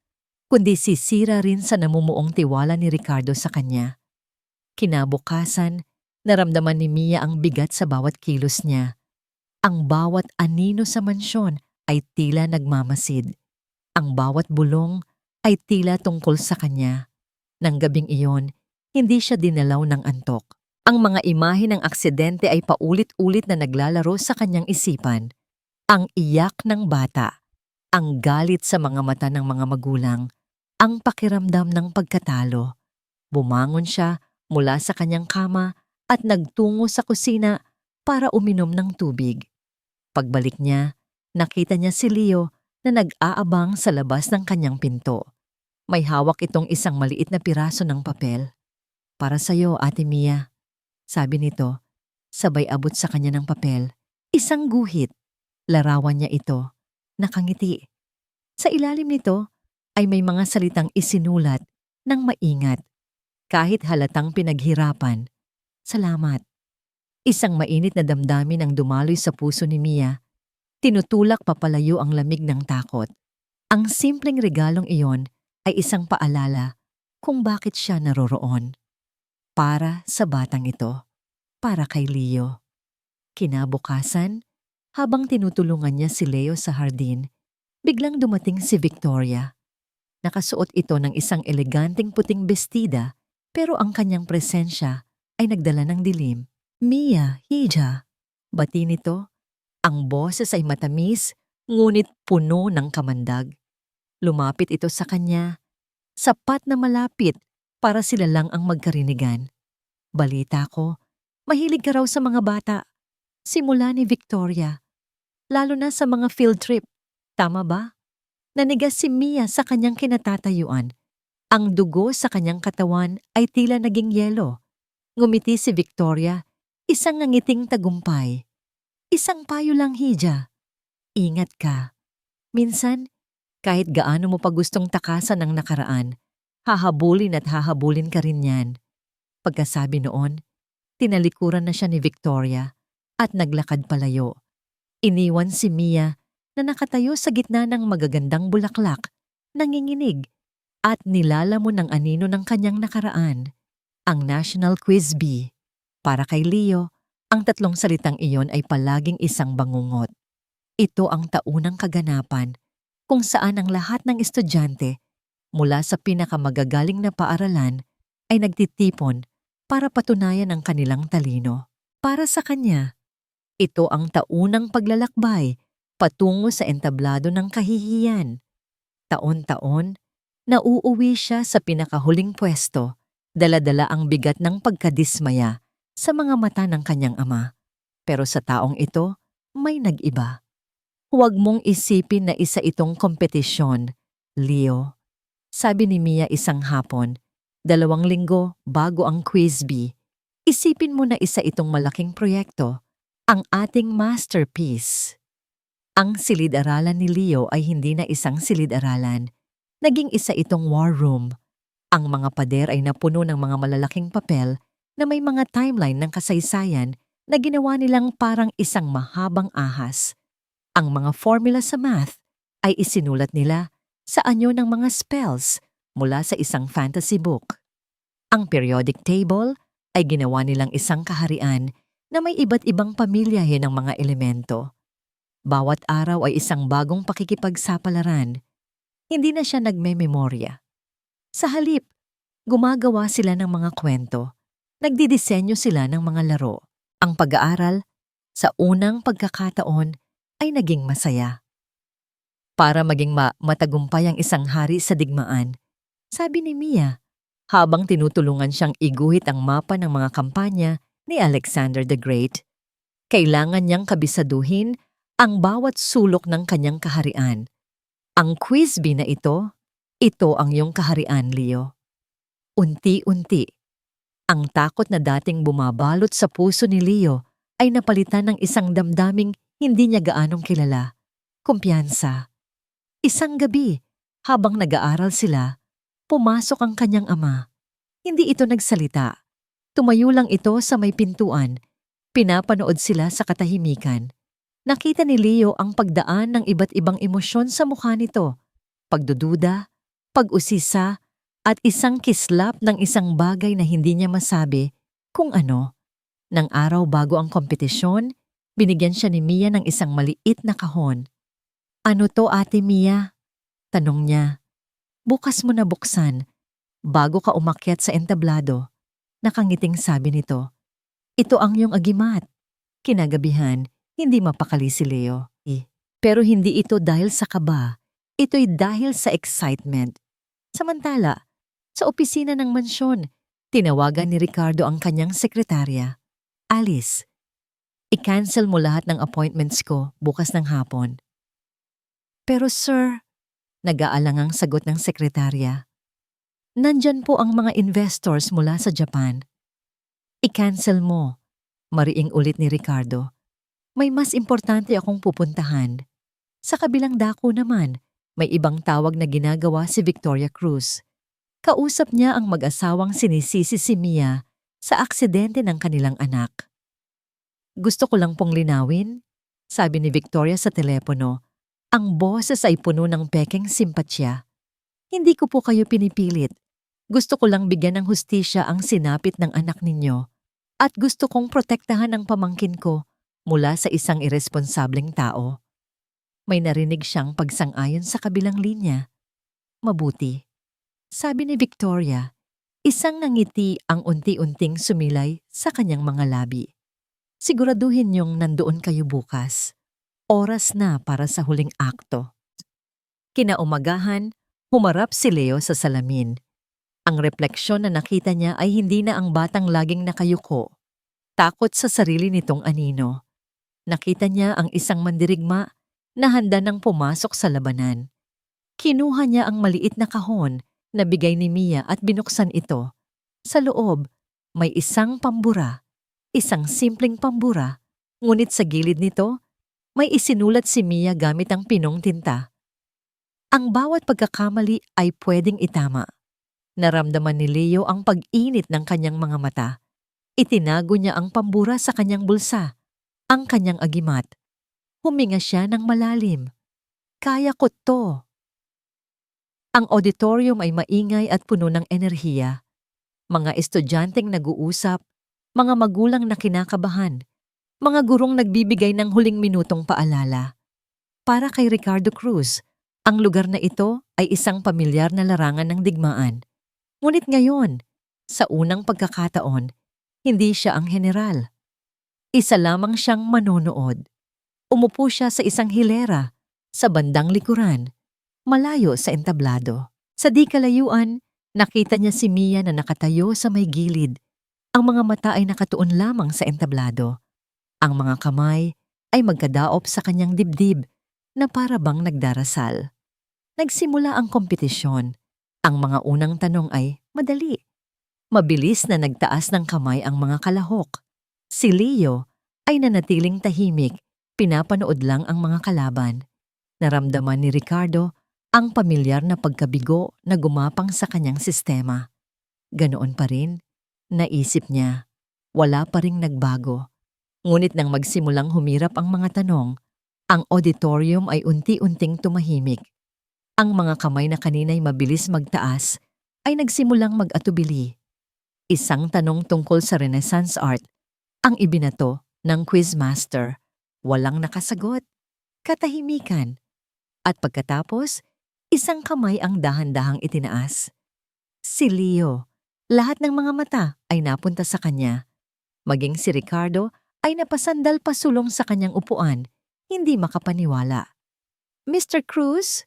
kundi sisira rin sa namumuong tiwala ni Ricardo sa kanya. Kinabukasan, naramdaman ni Mia ang bigat sa bawat kilos niya. Ang bawat anino sa mansyon ay tila nagmamasid. Ang bawat bulong ay tila tungkol sa kanya. Nang gabing iyon, hindi siya dinalaw ng antok. Ang mga imahe ng aksidente ay paulit-ulit na naglalaro sa kanyang isipan. Ang iyak ng bata, ang galit sa mga mata ng mga magulang, ang pakiramdam ng pagkatalo. Bumangon siya mula sa kanyang kama at nagtungo sa kusina para uminom ng tubig. Pagbalik niya, nakita niya si Leo na nag-aabang sa labas ng kanyang pinto. May hawak itong isang maliit na piraso ng papel. Para sa'yo, Ate Mia, sabi nito, sabay abot sa kanya ng papel. Isang guhit. Larawan niya ito. Nakangiti. Sa ilalim nito ay may mga salitang isinulat ng maingat. Kahit halatang pinaghirapan. Salamat. Isang mainit na damdamin ang dumaloy sa puso ni Mia. Tinutulak papalayo ang lamig ng takot. Ang simpleng regalong iyon ay isang paalala kung bakit siya naroroon. Para sa batang ito. Para kay Leo. Kinabukasan, habang tinutulungan niya si Leo sa hardin, biglang dumating si Victoria. Nakasuot ito ng isang eleganteng puting bestida, pero ang kanyang presensya ay nagdala ng dilim. Mia, Hija, bati nito Ang boses ay matamis, ngunit puno ng kamandag. Lumapit ito sa kanya, sapat na malapit para sila lang ang magkarinigan. Balita ko, mahilig ka raw sa mga bata. Simula ni Victoria, lalo na sa mga field trip. Tama ba? Nanigas si Mia sa kanyang kinatatayuan. Ang dugo sa kanyang katawan ay tila naging yelo. Ngumiti si Victoria, isang nangiting tagumpay. Isang payo lang, Hija. Ingat ka. Minsan, kahit gaano mo pa gustong takasan ang nakaraan, hahabulin at hahabulin ka rin yan. Pagkasabi noon, tinalikuran na siya ni Victoria at naglakad palayo. Iniwan si Mia na nakatayo sa gitna ng magagandang bulaklak, nanginginig at nilalamon ng anino ng kanyang nakaraan. Ang National Quiz Bee. Para kay Leo, ang tatlong salitang iyon ay palaging isang bangungot. Ito ang taunang kaganapan kung saan ang lahat ng estudyante mula sa pinakamagagaling na paaralan ay nagtitipon para patunayan ang kanilang talino. Para sa kanya, ito ang taunang paglalakbay patungo sa entablado ng kahihiyan. Taon-taon, nauuwi siya sa pinakahuling pwesto, dala-dala ang bigat ng pagkadismaya sa mga mata ng kanyang ama. Pero sa taong ito, may nag-iba. Huwag mong isipin na isa itong kompetisyon, Leo. Sabi ni Mia isang hapon, 2 linggo bago ang quiz bee. Isipin mo na isa itong malaking proyekto, ang ating masterpiece. Ang silid-aralan ni Leo ay hindi na isang silid-aralan. Naging isa itong war room. Ang mga pader ay napuno ng mga malalaking papel na may mga timeline ng kasaysayan na ginawa nilang parang isang mahabang ahas. Ang mga formula sa math ay isinulat nila sa anyo ng mga spells mula sa isang fantasy book. Ang periodic table ay ginawa nilang isang kaharian na may iba't ibang pamilyahe ng mga elemento. Bawat araw ay isang bagong pakikipagsapalaran. Hindi na siya nagme-memorya. Sa halip, gumagawa sila ng mga kwento. Nagdidisenyo sila ng mga laro. Ang pag-aaral, sa unang pagkakataon, ay naging masaya. Para maging matagumpay ang isang hari sa digmaan, sabi ni Mia, habang tinutulungan siyang iguhit ang mapa ng mga kampanya ni Alexander the Great, kailangan niyang kabisaduhin ang bawat sulok ng kanyang kaharian. Ang quiz bee na ito ang iyong kaharian, Leo. Unti-unti, ang takot na dating bumabalot sa puso ni Leo ay napalitan ng isang damdaming hindi niya gaanong kilala, kumpiyansa. Isang gabi, habang nag-aaral sila, pumasok ang kanyang ama. Hindi ito nagsalita. Tumayo lang ito sa may pintuan. Pinapanood sila sa katahimikan. Nakita ni Leo ang pagdaan ng iba't ibang emosyon sa mukha nito. Pagdududa, pag-usisa, at isang kislap ng isang bagay na hindi niya masabi kung ano. Nang araw bago ang kompetisyon, binigyan siya ni Mia ng isang maliit na kahon. "Ano to, Ate Mia?" tanong niya. "Bukas mo na buksan, bago ka umakyat sa entablado." Nakangiting sabi nito. "Ito ang iyong agimat." Kinagabihan, hindi mapakali si Leo. Pero hindi ito dahil sa kaba, ito'y dahil sa excitement. Samantala, sa opisina ng mansyon, tinawagan ni Ricardo ang kanyang sekretarya. "Alice, i-cancel mo lahat ng appointments ko bukas ng hapon." "Pero sir," nag-aalangang sagot ng sekretarya, "nandyan po ang mga investors mula sa Japan." "I-cancel mo," mariing ulit ni Ricardo. "May mas importante akong pupuntahan." Sa kabilang dako naman, may ibang tawag na ginagawa si Victoria Cruz. Kausap niya ang mag-asawang sinisisi si Mia sa aksidente ng kanilang anak. "Gusto ko lang pong linawin," sabi ni Victoria sa telepono. Ang boses ay puno ng pekeng simpatsya. "Hindi ko po kayo pinipilit. Gusto ko lang bigyan ng hustisya ang sinapit ng anak ninyo. At gusto kong protektahan ang pamangkin ko mula sa isang iresponsableng tao." May narinig siyang pagsang-ayon sa kabilang linya. "Mabuti," sabi ni Victoria. Isang nangiti ang unti-unting sumilay sa kanyang mga labi. "Siguraduhin niyong nandoon kayo bukas." Oras na para sa huling akto. Kinaumagahan, humarap si Leo sa salamin. Ang refleksyon na nakita niya ay hindi na ang batang laging nakayuko. Takot sa sarili nitong anino. Nakita niya ang isang mandirigma na handa nang pumasok sa labanan. Kinuha niya ang maliit na kahon na bigay ni Mia at binuksan ito. Sa loob, may isang pambura, isang simpleng pambura, ngunit sa gilid nito, may isinulat si Mia gamit ang pinong tinta. Ang bawat pagkakamali ay pwedeng itama. Naramdaman ni Leo ang pag-init ng kanyang mga mata. Itinago niya ang pambura sa kanyang bulsa, ang kanyang agimat. Huminga siya ng malalim. Kaya ko to. Ang auditorium ay maingay at puno ng enerhiya. Mga estudyanteng nag-uusap, mga magulang na kinakabahan, mga gurong nagbibigay ng huling minutong paalala. Para kay Ricardo Cruz, ang lugar na ito ay isang pamilyar na larangan ng digmaan. Ngunit ngayon, sa unang pagkakataon, hindi siya ang general. Isa lamang siyang manonood. Umupo siya sa isang hilera, sa bandang likuran, malayo sa entablado. Sa di kalayuan, nakita niya si Mia na nakatayo sa may gilid. Ang mga mata ay nakatuon lamang sa entablado. Ang mga kamay ay magkadaop sa kanyang dibdib na para bang nagdarasal. Nagsimula ang kompetisyon. Ang mga unang tanong ay madali. Mabilis na nagtaas ng kamay ang mga kalahok. Si Leo ay nanatiling tahimik, pinapanood lang ang mga kalaban. Naramdaman ni Ricardo ang pamilyar na pagkabigo na gumapang sa kanyang sistema. Ganoon pa rin, naisip niya, wala pa ring nagbago. Ngunit nang magsimulang humirap ang mga tanong, ang auditorium ay unti-unting tumahimik. Ang mga kamay na kanina'y mabilis magtaas ay nagsimulang mag-atubili. Isang tanong tungkol sa Renaissance art ang ibinato ng quizmaster. Walang nakasagot. Katahimikan. At pagkatapos, isang kamay ang dahan-dahang itinaas. Si Leo. Lahat ng mga mata ay napunta sa kanya. Maging si Ricardo ay napasandal pasulong sa kanyang upuan, hindi makapaniwala. Mr. Cruz?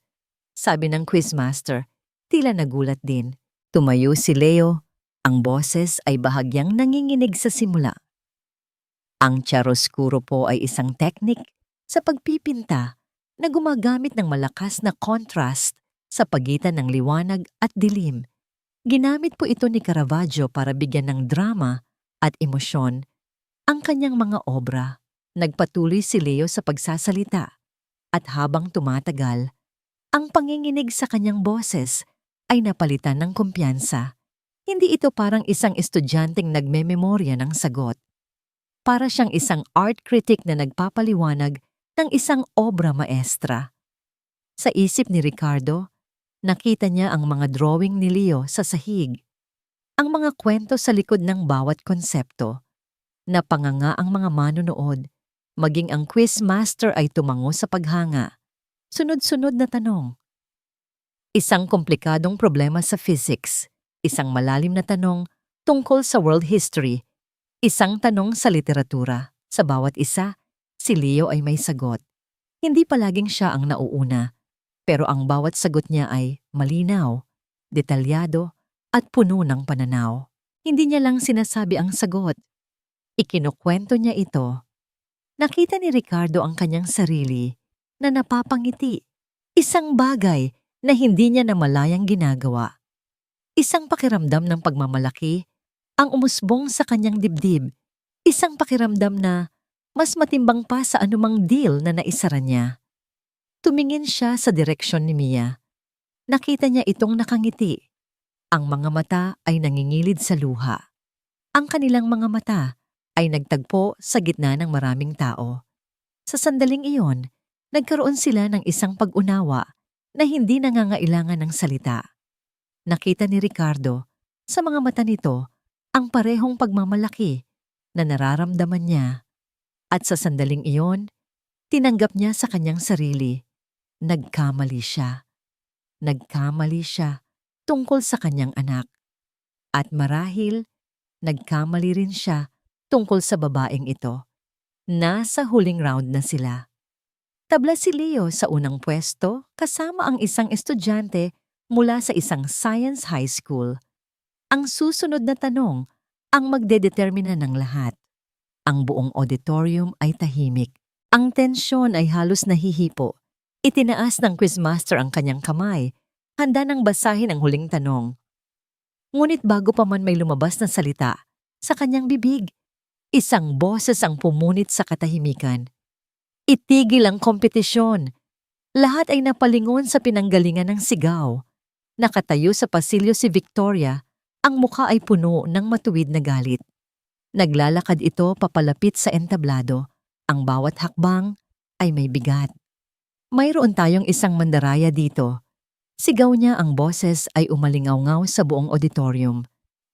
Sabi ng quizmaster, tila nagulat din. Tumayo si Leo. Ang boses ay bahagyang nanginginig sa simula. Ang chiaroscuro po ay isang teknik sa pagpipinta na gumagamit ng malakas na contrast sa pagitan ng liwanag at dilim. Ginamit po ito ni Caravaggio para bigyan ng drama at emosyon ang kanyang mga obra. Nagpatuloy si Leo sa pagsasalita at habang tumatagal, ang panginginig sa kanyang boses ay napalitan ng kumpiyansa. Hindi ito parang isang estudyanteng nagmememorya ng sagot. Para siyang isang art critic na nagpapaliwanag ng isang obra maestra. Sa isip ni Ricardo, nakita niya ang mga drawing ni Leo sa sahig. Ang mga kwento sa likod ng bawat konsepto. Napanganga ang mga manonood, maging ang quizmaster ay tumango sa paghanga. Sunod-sunod na tanong. Isang komplikadong problema sa physics, isang malalim na tanong tungkol sa world history, isang tanong sa literatura. Sa bawat isa, si Leo ay may sagot. Hindi palaging siya ang nauuna, pero ang bawat sagot niya ay malinaw, detalyado, at puno ng pananaw. Hindi niya lang sinasabi ang sagot. Ikinukwento niya ito. Nakita ni Ricardo ang kanyang sarili na napapangiti. Isang bagay na hindi niya namalayang ginagawa. Isang pakiramdam ng pagmamalaki ang umusbong sa kanyang dibdib. Isang pakiramdam na mas matimbang pa sa anumang deal na naisara niya. Tumingin siya sa direksyon ni Mia. Nakita niya itong nakangiti. Ang mga mata ay nangingilid sa luha. Ang kanilang mga mata ay nagtagpo sa gitna ng maraming tao. Sa sandaling iyon, nagkaroon sila ng isang pag-unawa na hindi nangangailangan ng salita. Nakita ni Ricardo sa mga mata nito ang parehong pagmamalaki na nararamdaman niya. At sa sandaling iyon, tinanggap niya sa kanyang sarili. Nagkamali siya. Nagkamali siya tungkol sa kanyang anak. At marahil, nagkamali rin siya tungkol sa babaeng ito. Nasa huling round na sila. Tabla si Leo sa unang pwesto kasama ang isang estudyante mula sa isang science high school. Ang susunod na tanong ang magdedetermina ng lahat. Ang buong auditorium ay tahimik. Ang tensyon ay halos nahihipo. Itinaas ng quizmaster ang kanyang kamay, handa nang basahin ang huling tanong. Ngunit bago pa man may lumabas na salita, sa kanyang bibig, isang boses ang pumunit sa katahimikan. Itigil ang kompetisyon. Lahat ay napalingon sa pinanggalingan ng sigaw. Nakatayo sa pasilyo si Victoria, ang mukha ay puno ng matuwid na galit. Naglalakad ito papalapit sa entablado. Ang bawat hakbang ay may bigat. Mayroon tayong isang mandaraya dito. Sigaw niya, ang boses ay umalingaw-ngaw sa buong auditorium.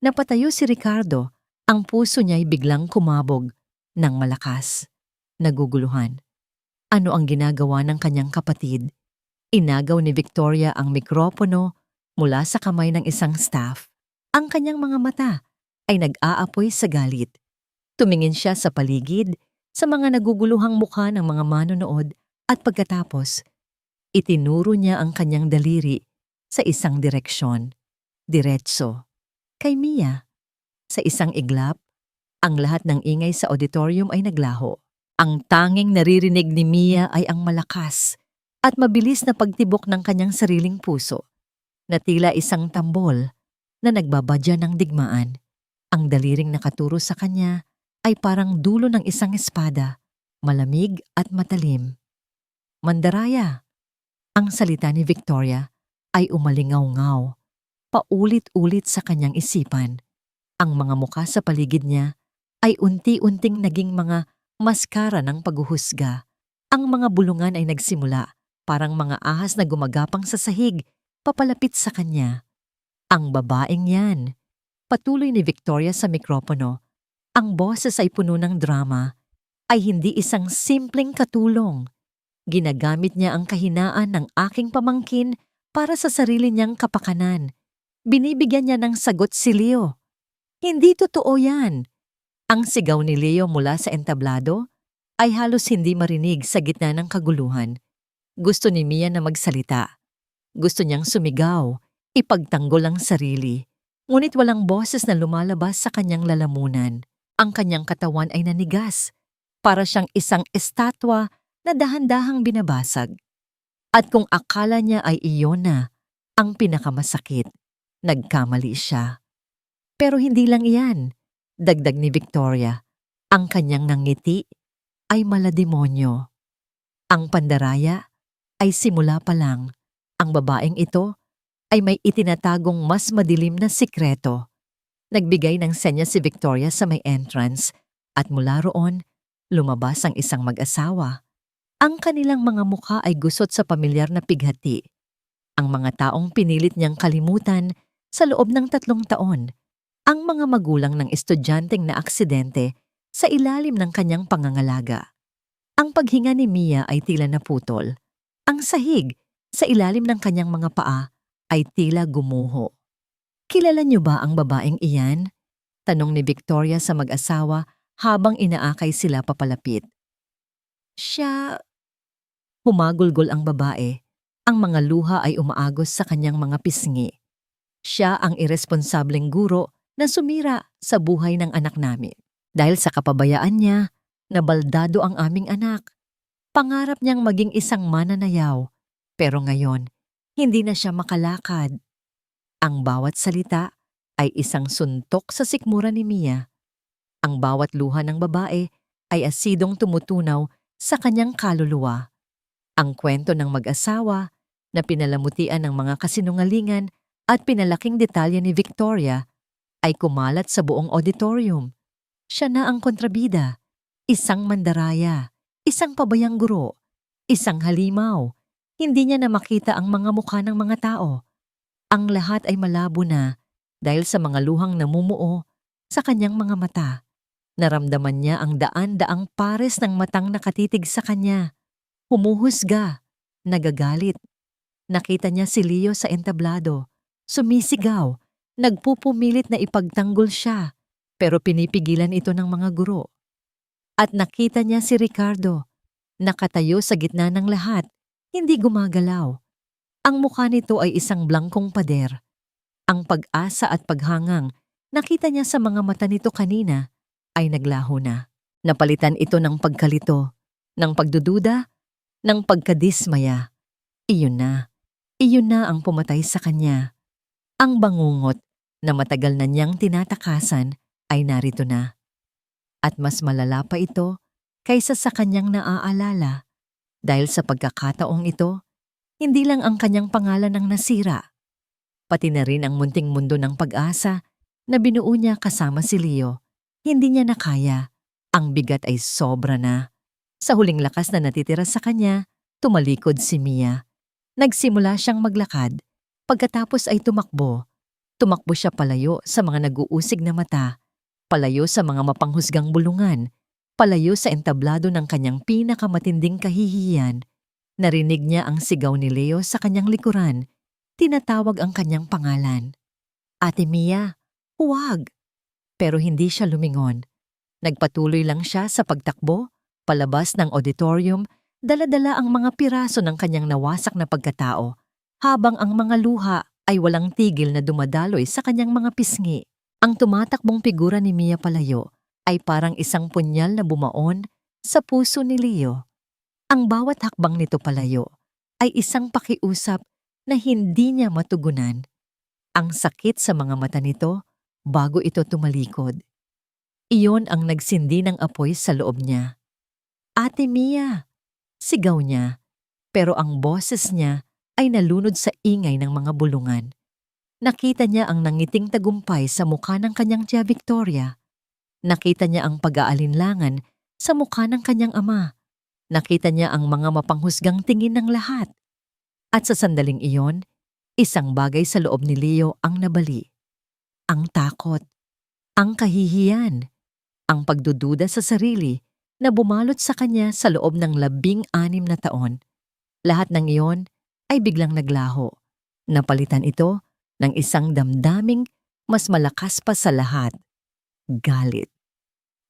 Napatayo si Ricardo. Ang puso niya ay biglang kumabog ng malakas. Naguguluhan. Ano ang ginagawa ng kanyang kapatid? Inagaw ni Victoria ang mikropono mula sa kamay ng isang staff. Ang kanyang mga mata ay nag-aapoy sa galit. Tumingin siya sa paligid, sa mga naguguluhang mukha ng mga manonood at pagkatapos, itinuro niya ang kanyang daliri sa isang direksyon. Diretso. Kay Mia. Sa isang iglap, ang lahat ng ingay sa auditorium ay naglaho. Ang tanging naririnig ni Mia ay ang malakas at mabilis na pagtibok ng kanyang sariling puso, na tila isang tambol na nagbabadya ng digmaan. Ang daliring nakaturo sa kanya ay parang dulo ng isang espada, malamig at matalim. Mandaraya. Ang salita ni Victoria ay umalingaw-ngaw, paulit-ulit sa kanyang isipan. Ang mga mukha sa paligid niya ay unti-unting naging mga maskara ng paghuhusga. Ang mga bulungan ay nagsimula, parang mga ahas na gumagapang sa sahig, papalapit sa kanya. Ang babaeng yan. Patuloy ni Victoria sa mikropono. Ang boses ay puno ng drama, ay hindi isang simpleng katulong. Ginagamit niya ang kahinaan ng aking pamangkin para sa sarili niyang kapakanan. Binibigyan niya ng sagot si Leo. Hindi totoo yan. Ang sigaw ni Leo mula sa entablado ay halos hindi marinig sa gitna ng kaguluhan. Gusto ni Mia na magsalita. Gusto niyang sumigaw, ipagtanggol ang sarili. Ngunit walang boses na lumalabas sa kanyang lalamunan. Ang kanyang katawan ay nanigas, para siyang isang estatwa na dahan-dahang binabasag. At kung akala niya ay iyon na ang pinakamasakit, nagkamali siya. Pero hindi lang iyan, dagdag ni Victoria. Ang kanyang nangiti ay malademonyo. Ang pandaraya ay simula pa lang. Ang babaeng ito ay may itinatagong mas madilim na sikreto. Nagbigay ng senya si Victoria sa may entrance at mula roon, lumabas ang isang mag-asawa. Ang kanilang mga mukha ay gusot sa pamilyar na pighati. Ang mga taong pinilit niyang kalimutan sa loob ng 3 taon. Ang mga magulang ng estudyanteng na aksidente sa ilalim ng kanyang pangangalaga. Ang paghinga ni Mia ay tila naputol. Ang sahig sa ilalim ng kanyang mga paa ay tila gumuho. Kilala niyo ba ang babaeng iyan? Tanong ni Victoria sa mag-asawa habang inaakay sila papalapit. Siya... Humagulgol ang babae. Ang mga luha ay umaagos sa kanyang mga pisngi. Siya ang iresponsableng guro na sumira sa buhay ng anak namin. Dahil sa kapabayaan niya, nabaldado ang aming anak. Pangarap niyang maging isang mananayaw. Pero ngayon, hindi na siya makalakad. Ang bawat salita ay isang suntok sa sikmura ni Mia. Ang bawat luha ng babae ay asidong tumutunaw sa kanyang kaluluwa. Ang kwento ng mag-asawa na pinalamutian ng mga kasinungalingan at pinalaking detalye ni Victoria ay kumalat sa buong auditorium. Siya na ang kontrabida, isang mandaraya, isang pabayang guro, isang halimaw. Hindi niya na makita ang mga mukha ng mga tao. Ang lahat ay malabo na dahil sa mga luhang namumuo sa kanyang mga mata. Naramdaman niya ang daan-daang pares ng matang nakatitig sa kanya. Humuhusga, nagagalit. Nakita niya si Leo sa entablado, sumisigaw, nagpupumilit na ipagtanggol siya, pero pinipigilan ito ng mga guro. At nakita niya si Ricardo, Nakatayo sa gitna ng lahat, hindi gumagalaw. Ang mukha nito ay isang blangkong pader. Ang pag-asa at paghangang nakita niya sa mga mata nito kanina ay naglaho na. Napalitan ito ng pagkalito, ng pagdududa, ng pagkadismaya. Iyon na ang pumatay sa kanya. Ang bangungot na matagal na niyang tinatakasan ay narito na. At mas malala pa ito kaysa sa kanyang naaalala dahil sa pagkakataong ito, hindi lang ang kanyang pangalan ang nasira, pati na rin ang munting mundo ng pag-asa na binuo niya kasama si Leo. Hindi niya na kaya. Ang bigat ay sobra na. Sa huling lakas na natitira sa kanya, tumalikod si Mia. Nagsimula siyang maglakad. Pagkatapos ay tumakbo. Tumakbo siya palayo sa mga nag-uusig na mata, palayo sa mga mapanghusgang bulungan, palayo sa entablado ng kanyang pinakamatinding kahihiyan. Narinig niya ang sigaw ni Leo sa kanyang likuran. Tinatawag ang kanyang pangalan. Ate Mia, huwag! Pero hindi siya lumingon. Nagpatuloy lang siya sa pagtakbo, palabas ng auditorium, dala-dala ang mga piraso ng kanyang nawasak na pagkatao, habang ang mga luha ay walang tigil na dumadaloy sa kanyang mga pisngi. Ang tumatakbong figura ni Mia palayo ay parang isang punyal na bumaon sa puso ni Leo. Ang bawat hakbang nito palayo ay isang pakiusap na hindi niya matugunan. Ang sakit sa mga mata nito bago ito tumalikod. Iyon ang nagsindi ng apoy sa loob niya. Ate Mia! Sigaw niya, pero ang boses niya ay nalunod sa ingay ng mga bulungan. Nakita niya ang nangiting tagumpay sa mukha ng kanyang tiya Victoria. Nakita niya ang pag-aalinlangan sa mukha ng kanyang ama. Nakita niya ang mga mapanghusgang tingin ng lahat. At sa sandaling iyon, isang bagay sa loob ni Leo ang nabali. Ang takot, ang kahihiyan, ang pagdududa sa sarili na bumalot sa kanya sa loob ng 16 na taon. Lahat ng iyon ay biglang naglaho. Napalitan ito ng isang damdaming mas malakas pa sa lahat. Galit.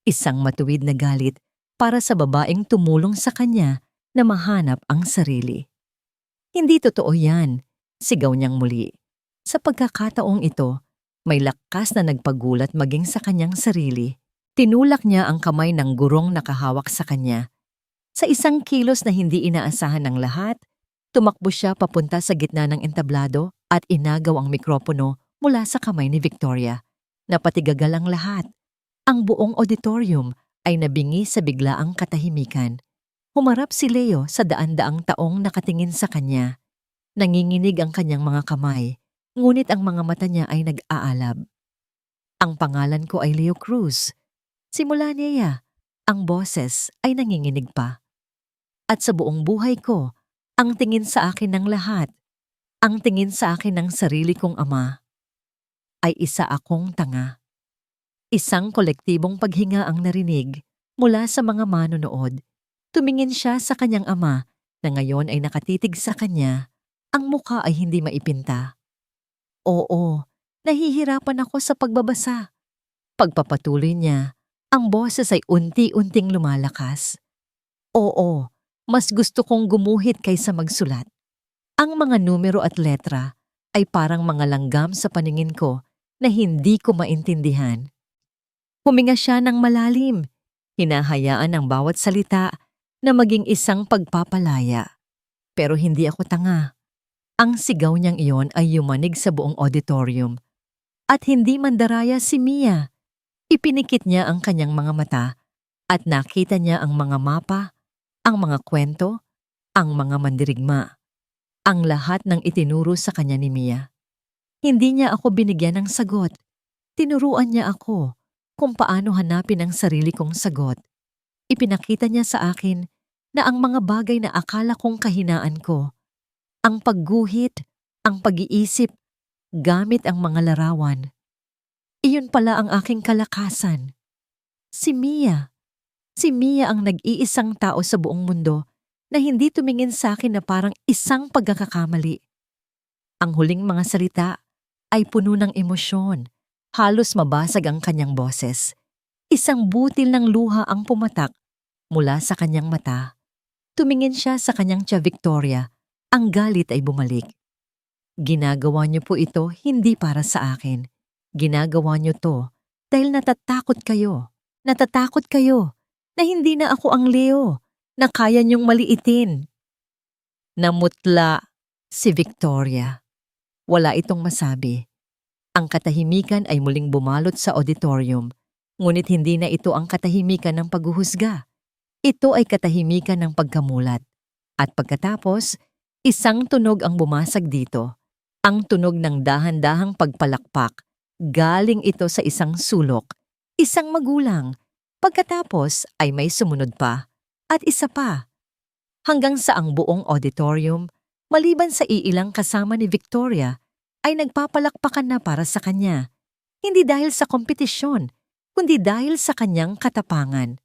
Isang matuwid na galit para sa babaeng tumulong sa kanya na mahanap ang sarili. Hindi totoo yan, sigaw niyang muli. Sa pagkakataong ito, may lakas na nagpagulat maging sa kanyang sarili. Tinulak niya ang kamay ng gurong nakahawak sa kanya. Sa isang kilos na hindi inaasahan ng lahat, tumakbo siya papunta sa gitna ng entablado at inagaw ang mikropono mula sa kamay ni Victoria. Napatigagal ang lahat. Ang buong auditorium ay nabingi sa biglaang katahimikan. Humarap si Leo sa daan-daang taong nakatingin sa kanya. Nanginginig ang kanyang mga kamay, ngunit ang mga mata niya ay nag-aalab. Ang pangalan ko ay Leo Cruz. Simula niya, ang boses ay nanginginig pa. At sa buong buhay ko, ang tingin sa akin ng lahat, ang tingin sa akin ng sarili kong ama, ay isa akong tanga. Isang kolektibong paghinga ang narinig mula sa mga manonood. Tumingin siya sa kanyang ama na ngayon ay nakatitig sa kanya. Ang mukha ay hindi maipinta. Oo, nahihirapan ako sa pagbabasa. Pagpapatuloy niya, ang boses ay unti-unting lumalakas. Oo, mas gusto kong gumuhit kaysa magsulat. Ang mga numero at letra ay parang mga langgam sa paningin ko na hindi ko maintindihan. Huminga siya ng malalim, hinahayaan ang bawat salita na maging isang pagpapalaya. Pero hindi ako tanga. Ang sigaw niyang iyon ay yumanig sa buong auditorium. At hindi mandaraya si Mia. Ipinikit niya ang kanyang mga mata at nakita niya ang mga mapa, ang mga kwento, ang mga mandirigma. Ang lahat ng itinuro sa kanya ni Mia. Hindi niya ako binigyan ng sagot. Tinuruan niya ako kung paano hanapin ang sarili kong sagot. Ipinakita niya sa akin na ang mga bagay na akala kong kahinaan ko, ang pagguhit, ang pag-iisip, gamit ang mga larawan. Iyon pala ang aking kalakasan. Si Mia ang nag-iisang tao sa buong mundo na hindi tumingin sa akin na parang isang pagkakakamali. Ang huling mga salita ay puno ng emosyon. Halos mabasag ang kanyang boses. Isang butil ng luha ang pumatak mula sa kanyang mata. Tumingin siya sa kanyang tia Victoria. Ang galit ay bumalik. Ginagawa niyo po ito hindi para sa akin. Ginagawa niyo to dahil natatakot kayo. Natatakot kayo na hindi na ako ang Leo na kaya niyong maliitin. Namutla si Victoria. Wala itong masabi. Ang katahimikan ay muling bumalot sa auditorium, ngunit hindi na ito ang katahimikan ng paghuhusga. Ito ay katahimikan ng pagkamulat. At pagkatapos, isang tunog ang bumasag dito. Ang tunog ng dahan-dahang pagpalakpak. Galing ito sa isang sulok, isang magulang. Pagkatapos ay may sumunod pa, at isa pa. Hanggang sa ang buong auditorium, maliban sa iilang kasama ni Victoria, ay nagpapalakpakan na para sa kanya. Hindi dahil sa kompetisyon, kundi dahil sa kanyang katapangan.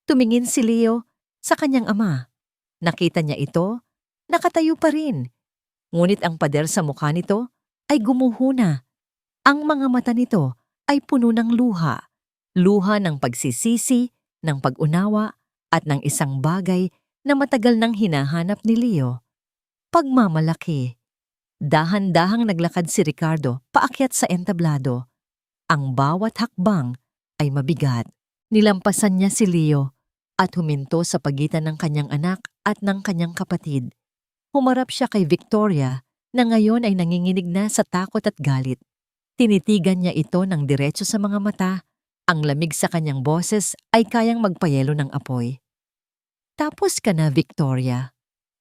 Tumingin si Leo sa kanyang ama. Nakita niya ito, nakatayo pa rin. Ngunit ang pader sa mukha nito ay gumuho na. Ang mga mata nito ay puno ng luha. Luha ng pagsisisi, ng pag-unawa, at ng isang bagay na matagal nang hinahanap ni Leo. Pagmamalaki. Dahan-dahang naglakad si Ricardo paakyat sa entablado. Ang bawat hakbang ay mabigat. Nilampasan niya si Leo at huminto sa pagitan ng kanyang anak at ng kanyang kapatid. Humarap siya kay Victoria na ngayon ay nanginginig na sa takot at galit. Tinitigan niya ito ng diretso sa mga mata. Ang lamig sa kanyang boses ay kayang magpayelo ng apoy. Tapos ka na, Victoria.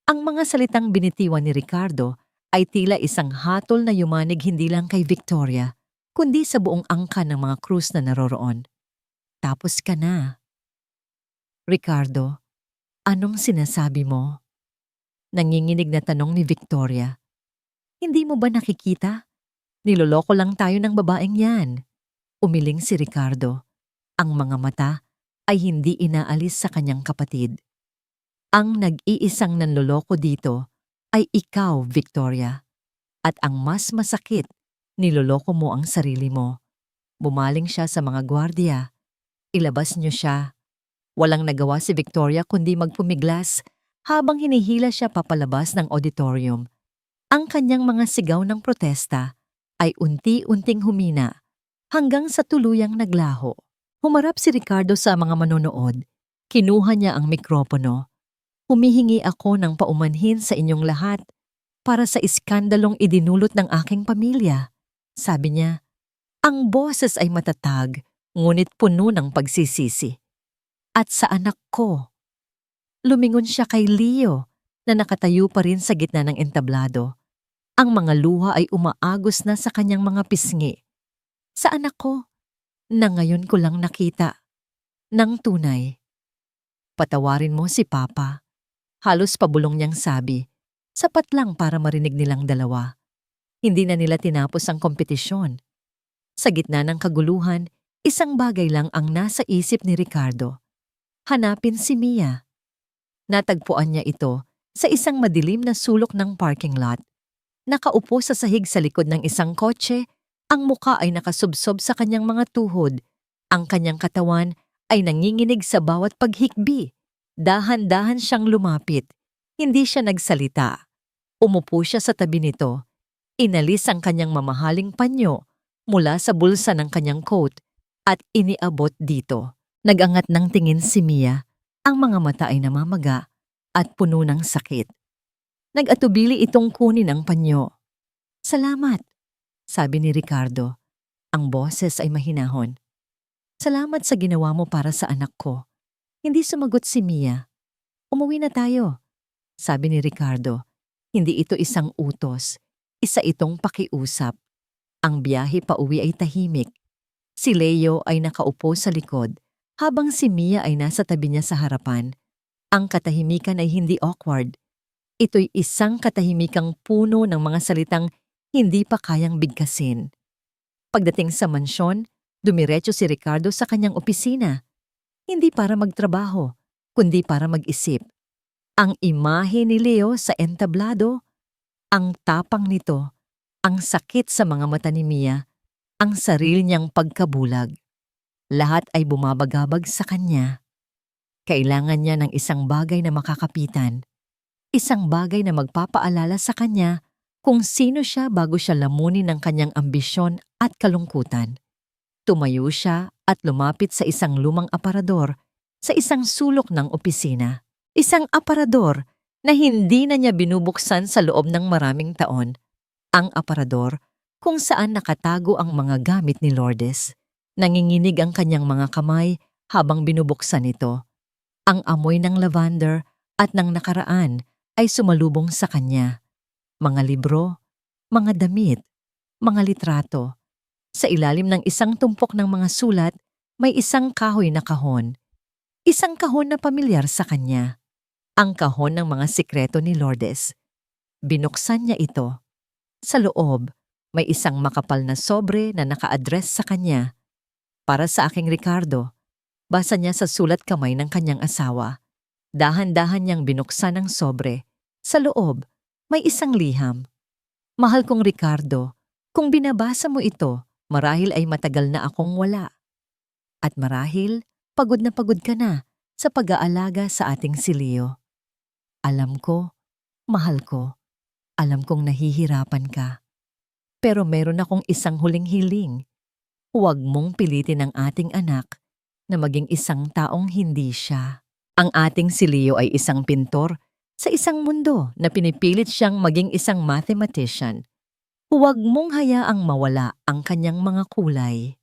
Ang mga salitang binitiwan ni Ricardo ay tila isang hatol na yumanig hindi lang kay Victoria, kundi sa buong angkan ng mga krus na naroroon. Tapos ka na. Ricardo, anong sinasabi mo? Nanginginig na tanong ni Victoria. Hindi mo ba nakikita? Niloloko lang tayo ng babaeng yan. Umiling si Ricardo. Ang mga mata ay hindi inaalis sa kanyang kapatid. Ang nag-iisang nanloloko dito ay ikaw, Victoria. At ang mas masakit, niloloko mo ang sarili mo. Bumaling siya sa mga gwardiya. Ilabas niyo siya. Walang nagawa si Victoria kundi magpumiglas habang hinihila siya papalabas ng auditorium. Ang kanyang mga sigaw ng protesta ay unti-unting humina hanggang sa tuluyang naglaho. Humarap si Ricardo sa mga manonood. Kinuha niya ang mikropono. Humihingi ako ng paumanhin sa inyong lahat para sa iskandalong idinulot ng aking pamilya. Sabi niya, ang boses ay matatag, ngunit puno ng pagsisisi. At sa anak ko. Lumingon siya kay Leo na nakatayo pa rin sa gitna ng entablado. Ang mga luha ay umaagos na sa kanyang mga pisngi. Sa anak ko, na ngayon ko lang nakita. Nang tunay. Patawarin mo si Papa. Halos pabulong niyang sabi. Sapat lang para marinig nilang dalawa. Hindi na nila tinapos ang kompetisyon. Sa gitna ng kaguluhan, isang bagay lang ang nasa isip ni Ricardo. Hanapin si Mia. Natagpuan niya ito sa isang madilim na sulok ng parking lot. Nakaupo sa sahig sa likod ng isang kotse, ang muka ay nakasubsob sa kanyang mga tuhod. Ang kanyang katawan ay nanginginig sa bawat paghikbi. Dahan-dahan siyang lumapit. Hindi siya nagsalita. Umupo siya sa tabi nito. Inalis ang kanyang mamahaling panyo mula sa bulsa ng kanyang coat at iniabot dito. Nagangat ng tingin si Mia. Ang mga mata ay namamaga at puno ng sakit. Nag-atubili itong kunin ang panyo. Salamat, sabi ni Ricardo. Ang boses ay mahinahon. Salamat sa ginawa mo para sa anak ko. Hindi sumagot si Mia. Umuwi na tayo, sabi ni Ricardo. Hindi ito isang utos. Isa itong pakiusap. Ang biyahe pauwi ay tahimik. Si Leo ay nakaupo sa likod habang si Mia ay nasa tabi niya sa harapan. Ang katahimikan ay hindi awkward. Ito'y isang katahimikang puno ng mga salitang hindi pa kayang bigkasin. Pagdating sa mansyon, dumiretso si Ricardo sa kanyang opisina. Hindi para magtrabaho, kundi para mag-isip. Ang imahe ni Leo sa entablado, ang tapang nito, ang sakit sa mga mata ni Mia, ang sarili niyang pagkabulag. Lahat ay bumabagabag sa kanya. Kailangan niya ng isang bagay na makakapitan, isang bagay na magpapaalala sa kanya kung sino siya bago siya lamunin ng kanyang ambisyon at kalungkutan. Tumayo siya at lumapit sa isang lumang aparador sa isang sulok ng opisina. Isang aparador na hindi na niya binubuksan sa loob ng maraming taon. Ang aparador kung saan nakatago ang mga gamit ni Lourdes. Nanginginig ang kanyang mga kamay habang binubuksan ito. Ang amoy ng lavender at ng nakaraan ay sumalubong sa kanya. Mga libro, mga damit, mga litrato. Sa ilalim ng isang tumpok ng mga sulat, may isang kahoy na kahon. Isang kahon na pamilyar sa kanya. Ang kahon ng mga sikreto ni Lourdes. Binuksan niya ito. Sa loob, may isang makapal na sobre na naka-address sa kanya. Para sa aking Ricardo, basa niya sa sulat kamay ng kanyang asawa. Dahan-dahan niyang binuksan ang sobre. Sa loob, may isang liham. Mahal kong Ricardo, kung binabasa mo ito, marahil ay matagal na akong wala. At marahil, pagod na pagod ka na sa pag-aalaga sa ating si Leo. Alam ko, mahal ko, alam kong nahihirapan ka. Pero meron akong isang huling hiling. Huwag mong pilitin ang ating anak na maging isang taong hindi siya. Ang ating si Leo ay isang pintor sa isang mundo na pinipilit siyang maging isang mathematician. Huwag mong hayaang mawala ang kanyang mga kulay.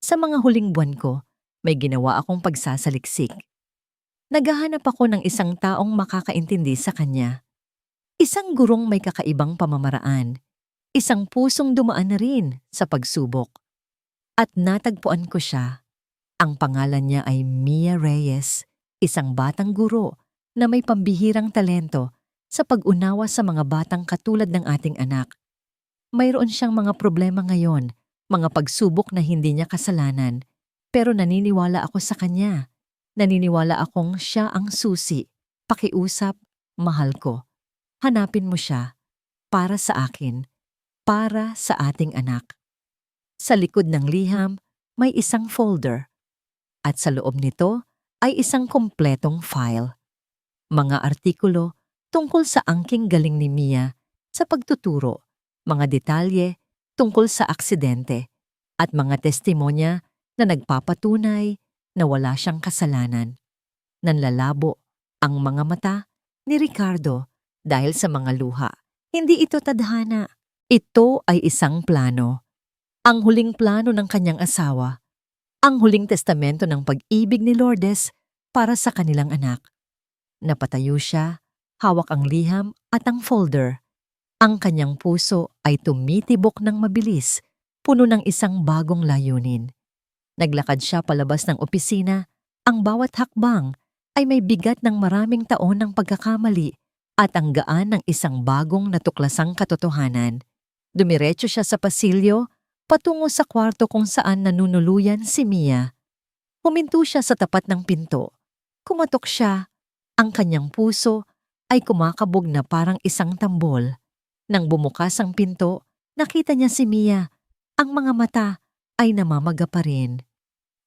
Sa mga huling buwan ko, may ginawa akong pagsasaliksik. Naghahanap ako ng isang taong makakaintindi sa kanya. Isang gurong may kakaibang pamamaraan. Isang pusong dumaan na rin sa pagsubok. At natagpuan ko siya. Ang pangalan niya ay Mia Reyes, isang batang guro na may pambihirang talento sa pag-unawa sa mga batang katulad ng ating anak. Mayroon siyang mga problema ngayon, mga pagsubok na hindi niya kasalanan, pero naniniwala ako sa kanya. Naniniwala akong siya ang susi. Pakiusap, mahal ko. Hanapin mo siya. Para sa akin. Para sa ating anak. Sa likod ng liham, may isang folder. At sa loob nito ay isang kompletong file. Mga artikulo tungkol sa angking galing ni Mia sa pagtuturo, mga detalye tungkol sa aksidente, at mga testimonya na nagpapatunay na wala siyang kasalanan. Nanlalabo ang mga mata ni Ricardo dahil sa mga luha. Hindi ito tadhana. Ito ay isang plano. Ang huling plano ng kanyang asawa. Ang huling testamento ng pag-ibig ni Lourdes para sa kanilang anak. Napatayo siya, hawak ang liham at ang folder. Ang kanyang puso ay tumitibok ng mabilis, puno ng isang bagong layunin. Naglakad siya palabas ng opisina, ang bawat hakbang ay may bigat ng maraming taon ng pagkakamali at ang gaan ng isang bagong natuklasang katotohanan. Dumiretso siya sa pasilyo, patungo sa kwarto kung saan nanunuluyan si Mia. Huminto siya sa tapat ng pinto. Kumatok siya. Ang kanyang puso ay kumakabog na parang isang tambol. Nang bumukas ang pinto, nakita niya si Mia. Ang mga mata ay namamaga pa rin.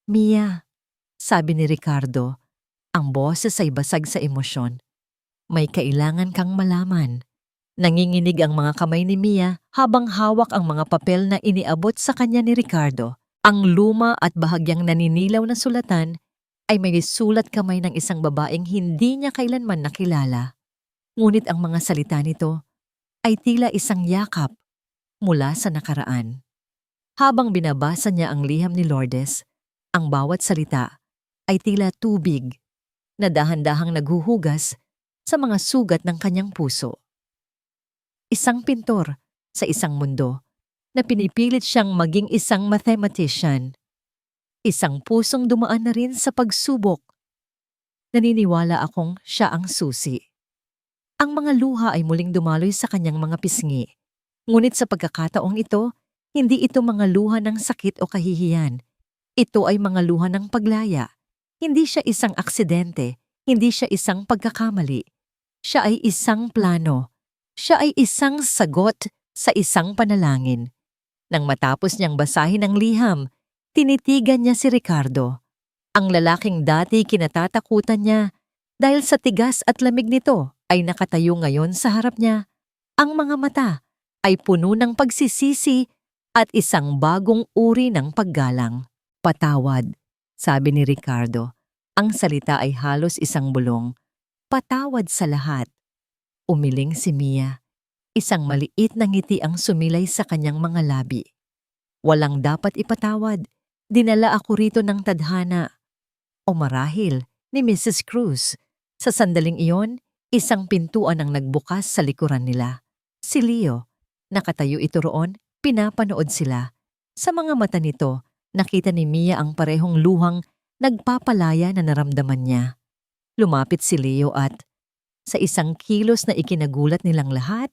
Mia, sabi ni Ricardo, ang boses ay basag sa emosyon. May kailangan kang malaman. Nanginginig ang mga kamay ni Mia habang hawak ang mga papel na iniabot sa kanya ni Ricardo. Ang luma at bahagyang naninilaw na sulatan ay may sulat kamay ng isang babaeng hindi niya kailanman nakilala. Ngunit ang mga salita nito ay tila isang yakap mula sa nakaraan. Habang binabasa niya ang liham ni Lourdes, ang bawat salita ay tila tubig na dahan-dahang naghuhugas sa mga sugat ng kanyang puso. Isang pintor sa isang mundo na pinipilit siyang maging isang mathematician. Isang pusong dumaan na rin sa pagsubok. Naniniwala akong siya ang susi. Ang mga luha ay muling dumaloy sa kanyang mga pisngi. Ngunit sa pagkakataong ito, hindi ito mga luha ng sakit o kahihiyan. Ito ay mga luha ng paglaya. Hindi siya isang aksidente, hindi siya isang pagkakamali. Siya ay isang plano. Siya ay isang sagot sa isang panalangin. Nang matapos niyang basahin ang liham, tinitigan niya si Ricardo. Ang lalaking dati kinatatakutan niya dahil sa tigas at lamig nito ay nakatayo ngayon sa harap niya. Ang mga mata ay puno ng pagsisisi at isang bagong uri ng paggalang. Patawad, sabi ni Ricardo. Ang salita ay halos isang bulong. Patawad sa lahat. Umiling si Mia. Isang maliit na ngiti ang sumilay sa kanyang mga labi. Walang dapat ipatawad. Dinala ako rito ng tadhana. O marahil ni Mrs. Cruz. Sa sandaling iyon, isang pintuan ang nagbukas sa likuran nila. Si Leo. Nakatayo ito roon, pinapanood sila. Sa mga mata nito, nakita ni Mia ang parehong luhang nagpapalaya na naramdaman niya. Lumapit si Leo at, sa isang kilos na ikinagulat nilang lahat,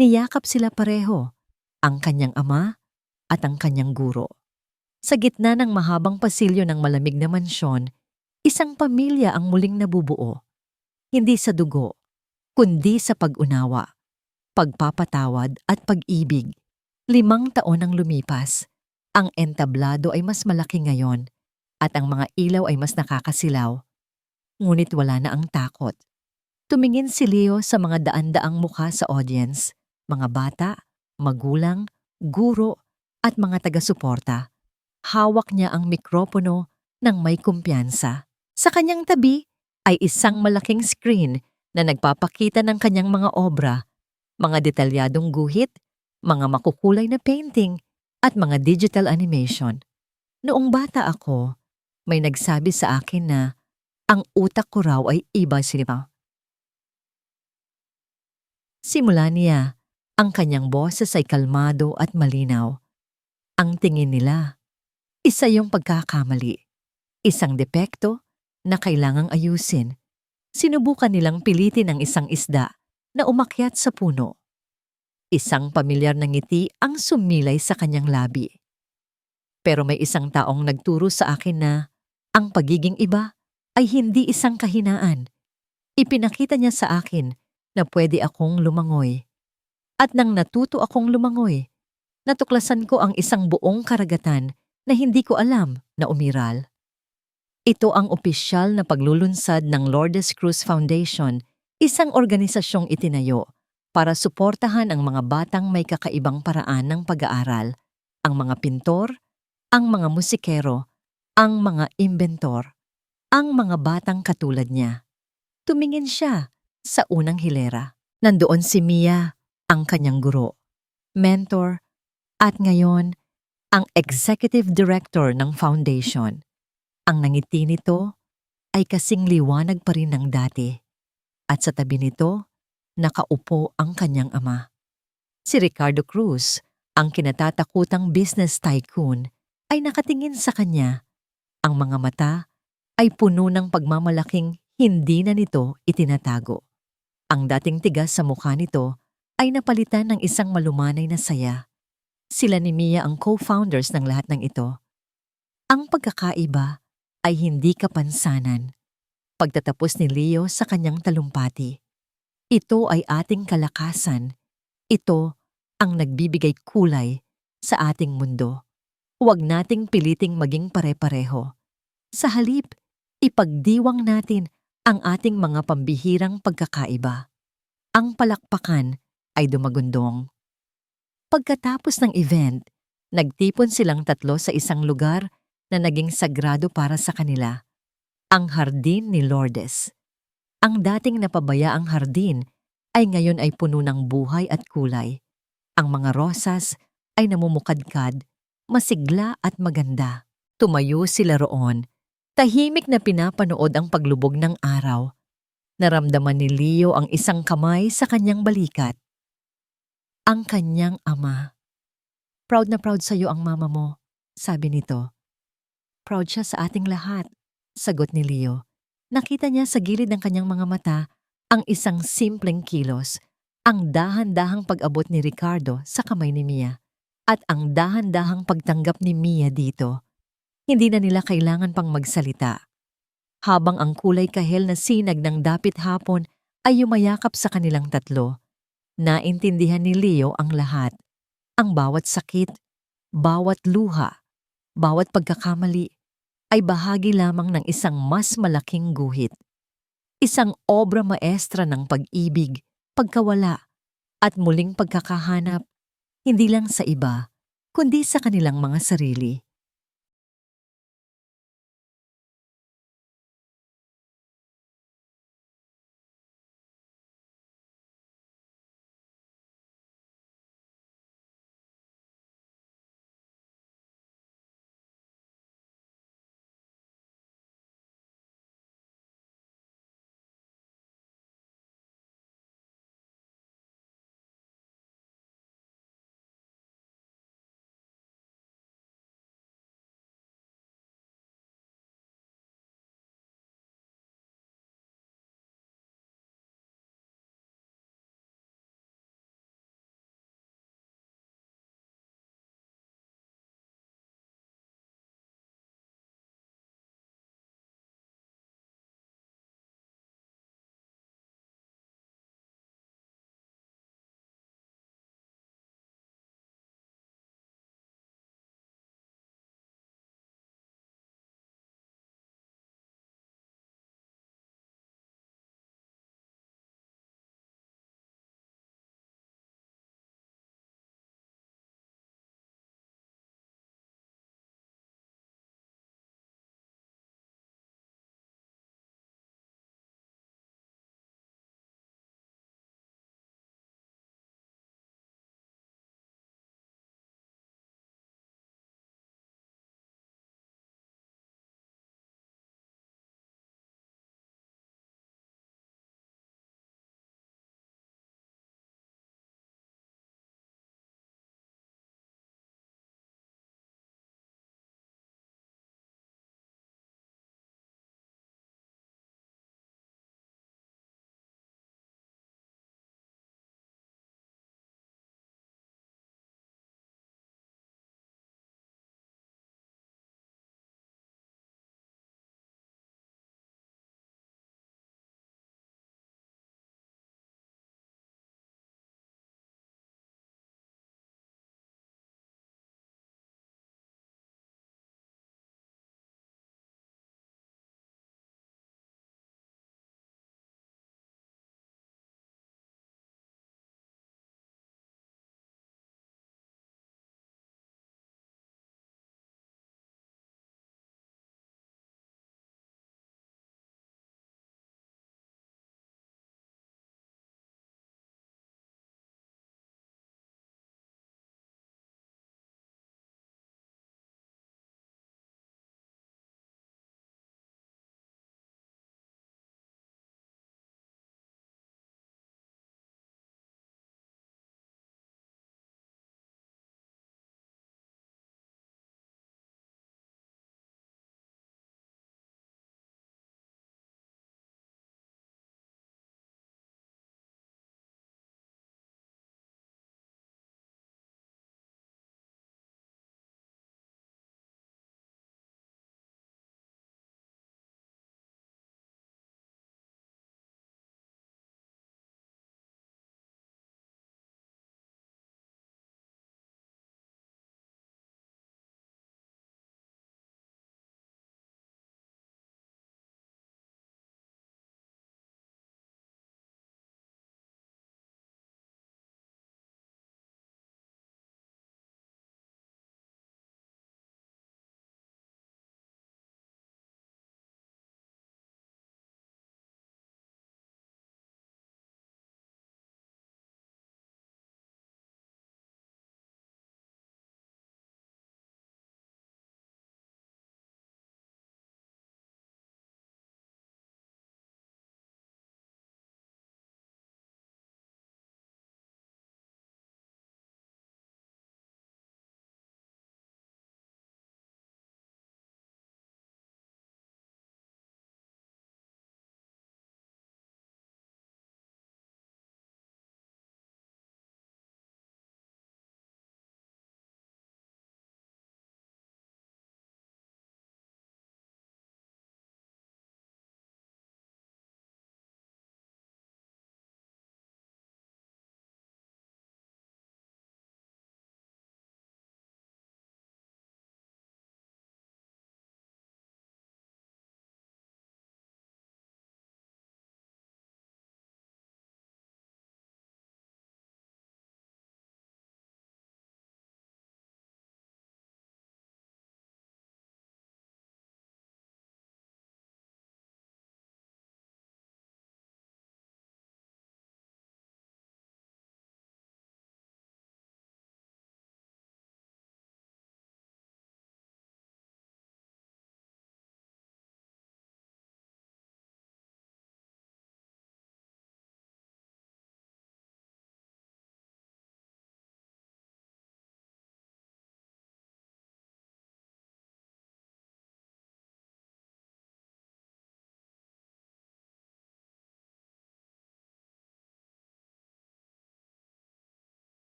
niyakap sila pareho, ang kanyang ama at ang kanyang guro. Sa gitna ng mahabang pasilyo ng malamig na mansyon, isang pamilya ang muling nabubuo. Hindi sa dugo, kundi sa pag-unawa, pagpapatawad at pag-ibig. 5 taon ang lumipas. Ang entablado ay mas malaki ngayon at ang mga ilaw ay mas nakakasilaw. Ngunit wala na ang takot. Tumingin si Leo sa mga daan-daang mukha sa audience, mga bata, magulang, guro at mga taga-suporta. Hawak niya ang mikropono ng may kumpiyansa. Sa kanyang tabi ay isang malaking screen na nagpapakita ng kanyang mga obra, mga detalyadong guhit, mga makukulay na painting at mga digital animation. Noong bata ako, may nagsabi sa akin na ang utak ko raw ay iba sila. Simula niya, ang kanyang boses ay kalmado at malinaw. Ang tingin nila, isa yung pagkakamali, isang depekto na kailangang ayusin. Sinubukan nilang pilitin ang isang isda na umakyat sa puno. Isang pamilyar na ngiti ang sumilay sa kanyang labi. Pero may isang taong nagturo sa akin na ang pagiging iba ay hindi isang kahinaan. Ipinakita niya sa akin na pwede akong lumangoy. At nang natuto akong lumangoy, natuklasan ko ang isang buong karagatan na hindi ko alam na umiral. Ito ang opisyal na paglulunsad ng Lourdes Cruz Foundation, isang organisasyong itinayo para suportahan ang mga batang may kakaibang paraan ng pag-aaral, ang mga pintor, ang mga musikero, ang mga inventor, ang mga batang katulad niya. Tumingin siya sa unang hilera. Nandoon si Mia, ang kanyang guro, mentor, at ngayon, ang executive director ng foundation. Ang nangiti nito ay kasing liwanag pa rin ng dati. At sa tabi nito, nakaupo ang kanyang ama. Si Ricardo Cruz, ang kinatatakutang business tycoon, ay nakatingin sa kanya. Ang mga mata ay puno ng pagmamalaking hindi na nito itinatago. Ang dating tigas sa mukha nito ay napalitan ng isang malumanay na saya. Sila ni Mia ang co-founders ng lahat ng ito. Ang pagkakaiba ay hindi kapansanan. Pagtatapos ni Leo sa kanyang talumpati, ito ay ating kalakasan. Ito ang nagbibigay kulay sa ating mundo. Huwag nating piliting maging pare-pareho. Sa halip, ipagdiwang natin ang ating mga pambihirang pagkakaiba. Ang palakpakan ay dumagundong. Pagkatapos ng event, nagtipon silang 3 sa isang lugar na naging sagrado para sa kanila, ang Hardin ni Lourdes. Ang dating napabayaang hardin ay ngayon ay puno ng buhay at kulay. Ang mga rosas ay namumukadkad, masigla at maganda. Tumayo sila roon, tahimik na pinapanood ang paglubog ng araw. Naramdaman ni Leo ang isang kamay sa kanyang balikat. Ang kanyang ama. Proud na proud sa'yo ang mama mo, sabi nito. Proud siya sa ating lahat, sagot ni Leo. Nakita niya sa gilid ng kanyang mga mata ang isang simpleng kilos, ang dahan-dahang pag-abot ni Ricardo sa kamay ni Mia, at ang dahan-dahang pagtanggap ni Mia dito. Hindi na nila kailangan pang magsalita. Habang ang kulay kahel na sinag ng dapit hapon ay yumayakap sa kanilang 3, naintindihan ni Leo ang lahat. Ang bawat sakit, bawat luha, bawat pagkakamali, ay bahagi lamang ng isang mas malaking guhit. Isang obra maestra ng pag-ibig, pagkawala, at muling pagkakahanap, hindi lang sa iba, kundi sa kanilang mga sarili.